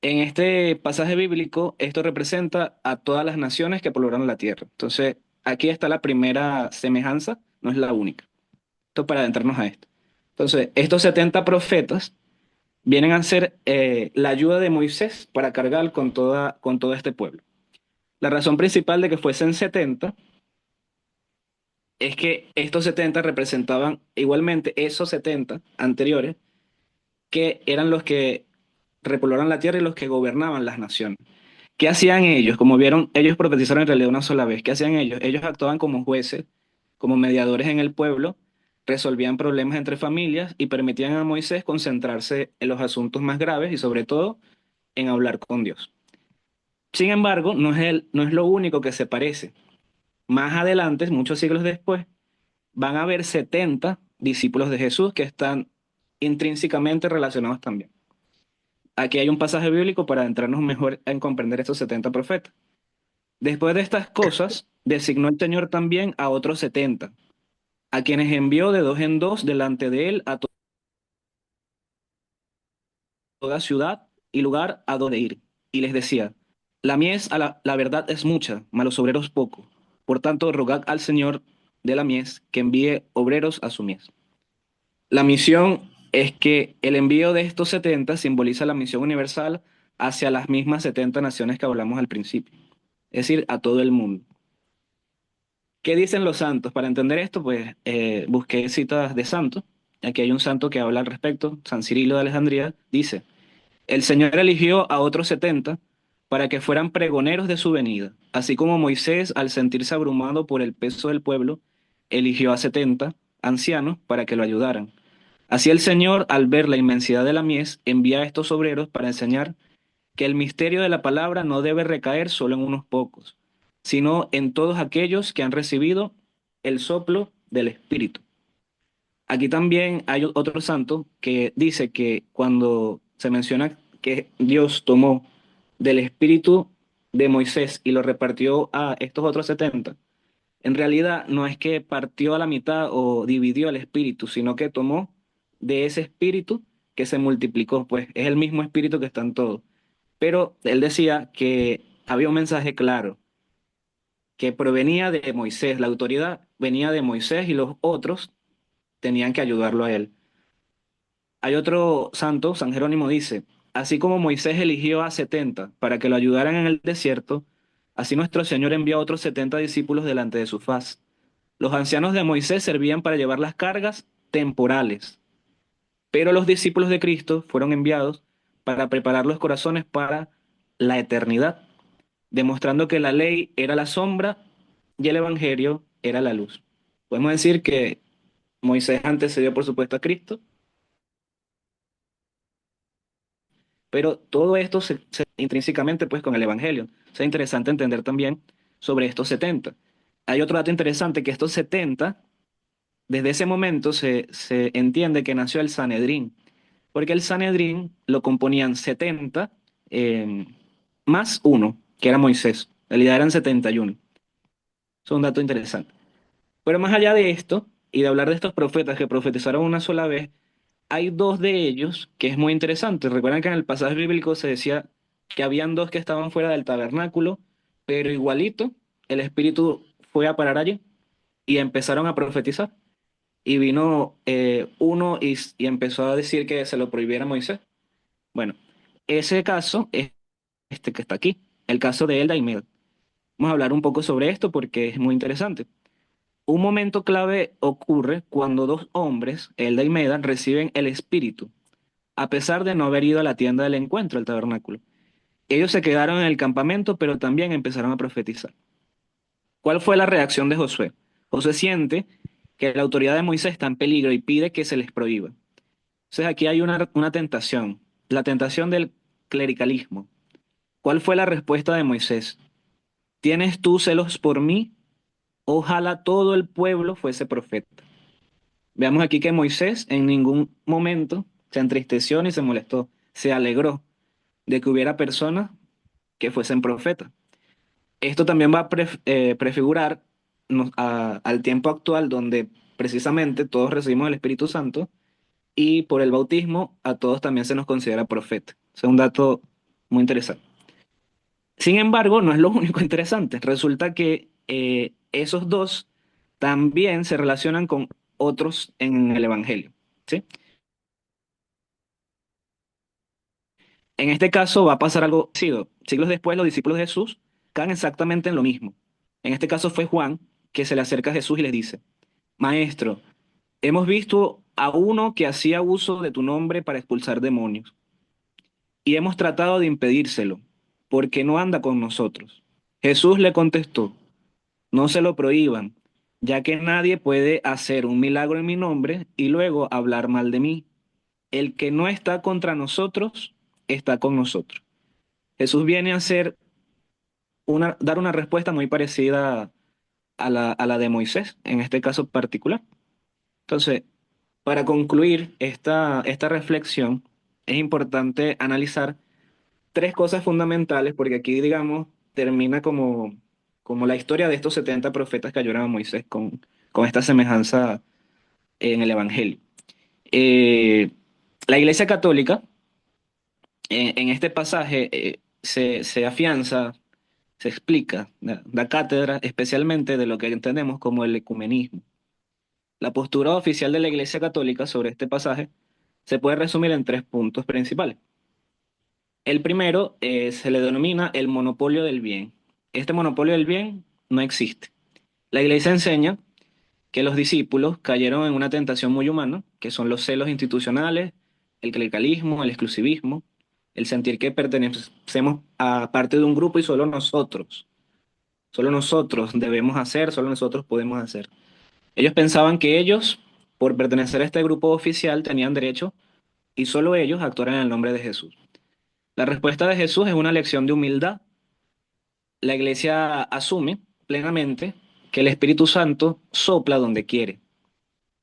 En este pasaje bíblico, esto representa a todas las naciones que poblaron la tierra. Entonces, aquí está la primera semejanza, no es la única. Esto para adentrarnos a esto. Entonces, estos 70 profetas vienen a ser la ayuda de Moisés para cargar con todo este pueblo. La razón principal de que fuesen 70 es que estos 70 representaban igualmente esos 70 anteriores, que eran los que repoblaron la tierra y los que gobernaban las naciones. ¿Qué hacían ellos? Como vieron, ellos profetizaron en realidad una sola vez. ¿Qué hacían ellos? Ellos actuaban como jueces, como mediadores en el pueblo, resolvían problemas entre familias y permitían a Moisés concentrarse en los asuntos más graves y sobre todo en hablar con Dios. Sin embargo, no es lo único que se parece. Más adelante, muchos siglos después, van a haber 70 discípulos de Jesús que están intrínsecamente relacionados también. Aquí hay un pasaje bíblico para adentrarnos mejor en comprender estos 70 profetas. Después de estas cosas, designó el Señor también a otros 70, a quienes envió de dos en dos delante de él a toda ciudad y lugar a donde ir. Y les decía, la mies, la verdad es mucha, mas los obreros poco. Por tanto, rogad al Señor de la mies que envíe obreros a su mies. La misión es que el envío de estos 70 simboliza la misión universal hacia las mismas 70 naciones que hablamos al principio, es decir, a todo el mundo. ¿Qué dicen los santos? Para entender esto, pues busqué citas de santos. Aquí hay un santo que habla al respecto, San Cirilo de Alejandría, dice, el Señor eligió a otros 70 para que fueran pregoneros de su venida, así como Moisés, al sentirse abrumado por el peso del pueblo, eligió a 70 ancianos para que lo ayudaran. Así el Señor, al ver la inmensidad de la mies, envía a estos obreros para enseñar que el misterio de la palabra no debe recaer solo en unos pocos, sino en todos aquellos que han recibido el soplo del Espíritu. Aquí también hay otro santo que dice que cuando se menciona que Dios tomó del espíritu de Moisés y lo repartió a estos otros 70, en realidad no es que partió a la mitad o dividió el espíritu, sino que tomó de ese espíritu que se multiplicó, pues es el mismo espíritu que está en todo. Pero él decía que había un mensaje claro, que provenía de Moisés, la autoridad venía de Moisés y los otros tenían que ayudarlo a él. Hay otro santo, San Jerónimo dice, así como Moisés eligió a 70 para que lo ayudaran en el desierto, así nuestro Señor envió a otros 70 discípulos delante de su faz. Los ancianos de Moisés servían para llevar las cargas temporales, pero los discípulos de Cristo fueron enviados para preparar los corazones para la eternidad, demostrando que la ley era la sombra y el evangelio era la luz. Podemos decir que Moisés antecedió, por supuesto, a Cristo, pero todo esto se intrínsecamente pues con el Evangelio. O sea, es interesante entender también sobre estos 70. Hay otro dato interesante que estos 70, desde ese momento se entiende que nació el Sanedrín, porque el Sanedrín lo componían 70 más uno, que era Moisés. En realidad eran 71. Es un dato interesante. Pero más allá de esto, y de hablar de estos profetas que profetizaron una sola vez, hay dos de ellos que es muy interesante. Recuerdan que en el pasaje bíblico se decía que habían dos que estaban fuera del tabernáculo, pero igualito el Espíritu fue a parar allí y empezaron a profetizar. Y vino uno y empezó a decir que se lo prohibiera a Moisés. Bueno, ese caso es este que está aquí, el caso de Elda y Med. Vamos a hablar un poco sobre esto porque es muy interesante. Un momento clave ocurre cuando dos hombres, Elda y Meda, reciben el Espíritu, a pesar de no haber ido a la tienda del encuentro, el tabernáculo. Ellos se quedaron en el campamento, pero también empezaron a profetizar. ¿Cuál fue la reacción de Josué? Josué siente que la autoridad de Moisés está en peligro y pide que se les prohíba. Entonces aquí hay una tentación, la tentación del clericalismo. ¿Cuál fue la respuesta de Moisés? ¿Tienes tú celos por mí? Ojalá todo el pueblo fuese profeta. Veamos aquí que Moisés en ningún momento se entristeció ni se molestó, se alegró de que hubiera personas que fuesen profetas. Esto también va a prefigurar al tiempo actual donde precisamente todos recibimos el Espíritu Santo y por el bautismo a todos también se nos considera profeta. Es un dato muy interesante. Sin embargo, no es lo único interesante. Resulta que esos dos también se relacionan con otros en el Evangelio, ¿sí? En este caso va a pasar algo parecido. Siglos después, los discípulos de Jesús caen exactamente en lo mismo. En este caso fue Juan que se le acerca a Jesús y le dice, Maestro, hemos visto a uno que hacía uso de tu nombre para expulsar demonios y hemos tratado de impedírselo porque no anda con nosotros. Jesús le contestó, no se lo prohíban, ya que nadie puede hacer un milagro en mi nombre y luego hablar mal de mí. El que no está contra nosotros, está con nosotros. Jesús viene a dar una respuesta muy parecida a la de Moisés, en este caso particular. Entonces, para concluir esta reflexión, es importante analizar tres cosas fundamentales, porque aquí, digamos, termina como la historia de estos 70 profetas que ayudaron a Moisés con esta semejanza en el Evangelio. Eh, la Iglesia Católica, en este pasaje, se afianza, se explica, da cátedra especialmente de lo que entendemos como el ecumenismo. La postura oficial de la Iglesia Católica sobre este pasaje se puede resumir en tres puntos principales. El primero se le denomina el monopolio del bien. Este monopolio del bien no existe. La Iglesia enseña que los discípulos cayeron en una tentación muy humana, que son los celos institucionales, el clericalismo, el exclusivismo, el sentir que pertenecemos a parte de un grupo y solo nosotros debemos hacer, solo nosotros podemos hacer. Ellos pensaban que ellos, por pertenecer a este grupo oficial, tenían derecho y solo ellos actuaran en el nombre de Jesús. La respuesta de Jesús es una lección de humildad. La iglesia asume plenamente que el Espíritu Santo sopla donde quiere.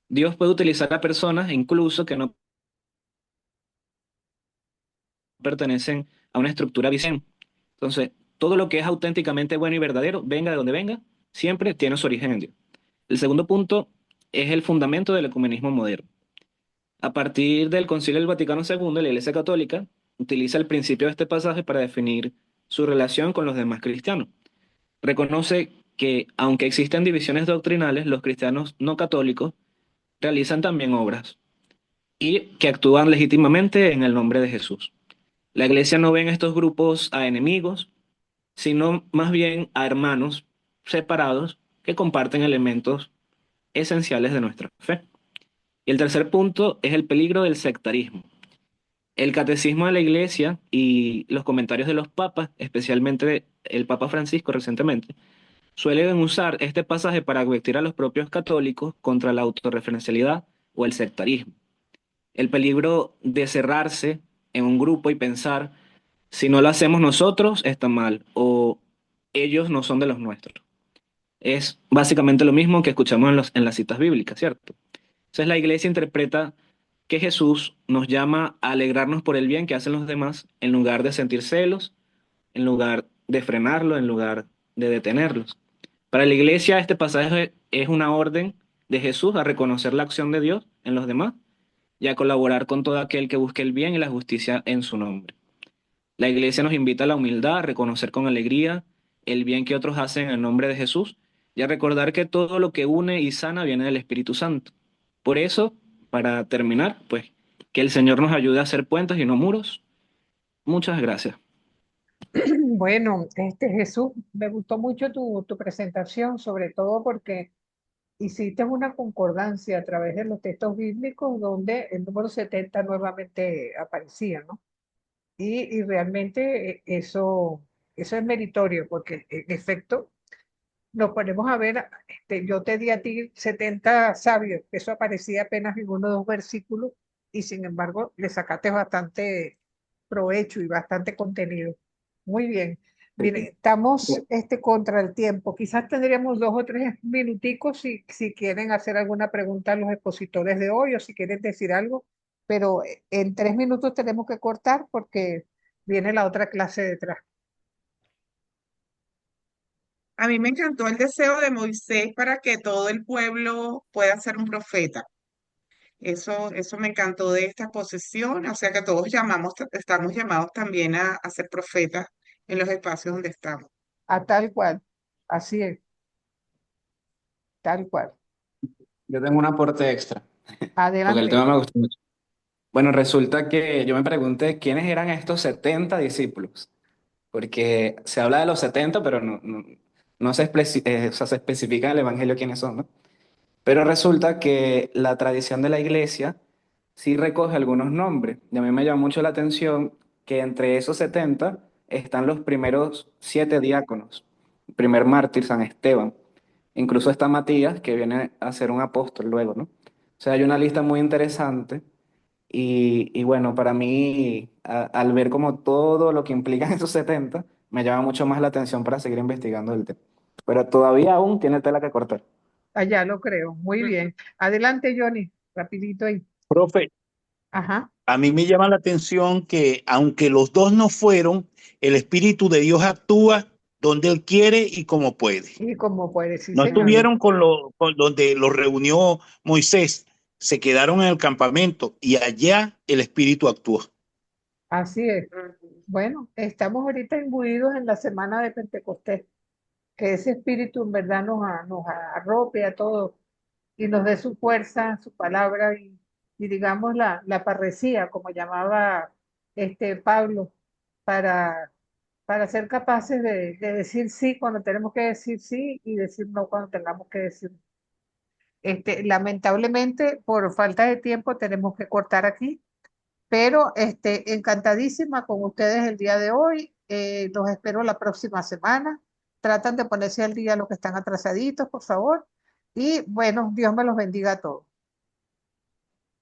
Dios puede utilizar a personas incluso que no pertenecen a una estructura visible. Entonces, todo lo que es auténticamente bueno y verdadero, venga de donde venga, siempre tiene su origen en Dios. El segundo punto es el fundamento del ecumenismo moderno. A partir del Concilio del Vaticano II, la Iglesia Católica utiliza el principio de este pasaje para definir su relación con los demás cristianos. Reconoce que, aunque existen divisiones doctrinales, los cristianos no católicos realizan también obras y que actúan legítimamente en el nombre de Jesús. La Iglesia no ve en estos grupos a enemigos, sino más bien a hermanos separados que comparten elementos esenciales de nuestra fe. Y el tercer punto es el peligro del sectarismo. El catecismo de la Iglesia y los comentarios de los papas, especialmente el Papa Francisco recientemente, suelen usar este pasaje para advertir a los propios católicos contra la autorreferencialidad o el sectarismo. El peligro de cerrarse en un grupo y pensar, si no lo hacemos nosotros, está mal, o ellos no son de los nuestros. Es básicamente lo mismo que escuchamos en las citas bíblicas, ¿cierto? Entonces la iglesia interpreta que Jesús nos llama a alegrarnos por el bien que hacen los demás, en lugar de sentir celos, en lugar de frenarlo, en lugar de detenerlos. Para la iglesia este pasaje es una orden de Jesús a reconocer la acción de Dios en los demás y a colaborar con todo aquel que busque el bien y la justicia en su nombre. La iglesia nos invita a la humildad, a reconocer con alegría el bien que otros hacen en nombre de Jesús y a recordar que todo lo que une y sana viene del Espíritu Santo. Por eso, para terminar, pues que el Señor nos ayude a hacer puentes y no muros. Muchas gracias. Bueno, Jesús, me gustó mucho tu presentación, sobre todo porque hiciste una concordancia a través de los textos bíblicos donde el número 70 nuevamente aparecía, ¿no? Y realmente eso es meritorio porque en efecto nos ponemos a ver, yo te di a ti 70 sabios, eso aparecía apenas en uno o dos versículos y sin embargo le sacaste bastante provecho y bastante contenido. Muy bien. Mire, estamos contra el tiempo. Quizás tendríamos 2 o 3 minuticos si quieren hacer alguna pregunta a los expositores de hoy o si quieren decir algo, pero en 3 minutos tenemos que cortar porque viene la otra clase detrás. A mí me encantó el deseo de Moisés para que todo el pueblo pueda ser un profeta. Eso me encantó de esta posesión, o sea que todos estamos llamados también a ser profetas en los espacios donde estamos. A tal cual. Así es. Tal cual. Yo tengo un aporte extra, porque el Adelante. tema me gustó mucho. Bueno, resulta que yo me pregunté quiénes eran estos 70 discípulos, porque se habla de los 70, pero no o sea, se especifica en el Evangelio quiénes son, ¿no? Pero resulta que la tradición de la iglesia sí recoge algunos nombres. Y a mí me llama mucho la atención que entre esos 70 están los primeros 7 diáconos. El primer mártir, San Esteban. Incluso está Matías, que viene a ser un apóstol luego, ¿no? O sea, hay una lista muy interesante y bueno, para mí, al ver como todo lo que implican esos 70, me llama mucho más la atención para seguir investigando el tema. Pero todavía aún tiene tela que cortar. Allá lo creo. Muy bien. Adelante, Johnny. Rapidito ahí. Profe, Ajá. a mí me llama la atención que aunque los dos no fueron, el Espíritu de Dios actúa donde Él quiere y como puede. Y como puede, sí, No señor. estuvieron con donde los reunió Moisés, se quedaron en el campamento y allá el Espíritu actuó. Así es. Bueno, estamos ahorita imbuidos en la semana de Pentecostés. Que ese espíritu en verdad nos arrope a todos y nos dé su fuerza, su palabra y digamos la parresía, como llamaba Pablo, para, para ser capaces de decir sí cuando tenemos que decir sí y decir no cuando tengamos que decir no. Lamentablemente, por falta de tiempo, tenemos que cortar aquí, pero encantadísima con ustedes el día de hoy. Los espero la próxima semana. Tratan de ponerse al día los que están atrasaditos, por favor. Y bueno, Dios me los bendiga a todos.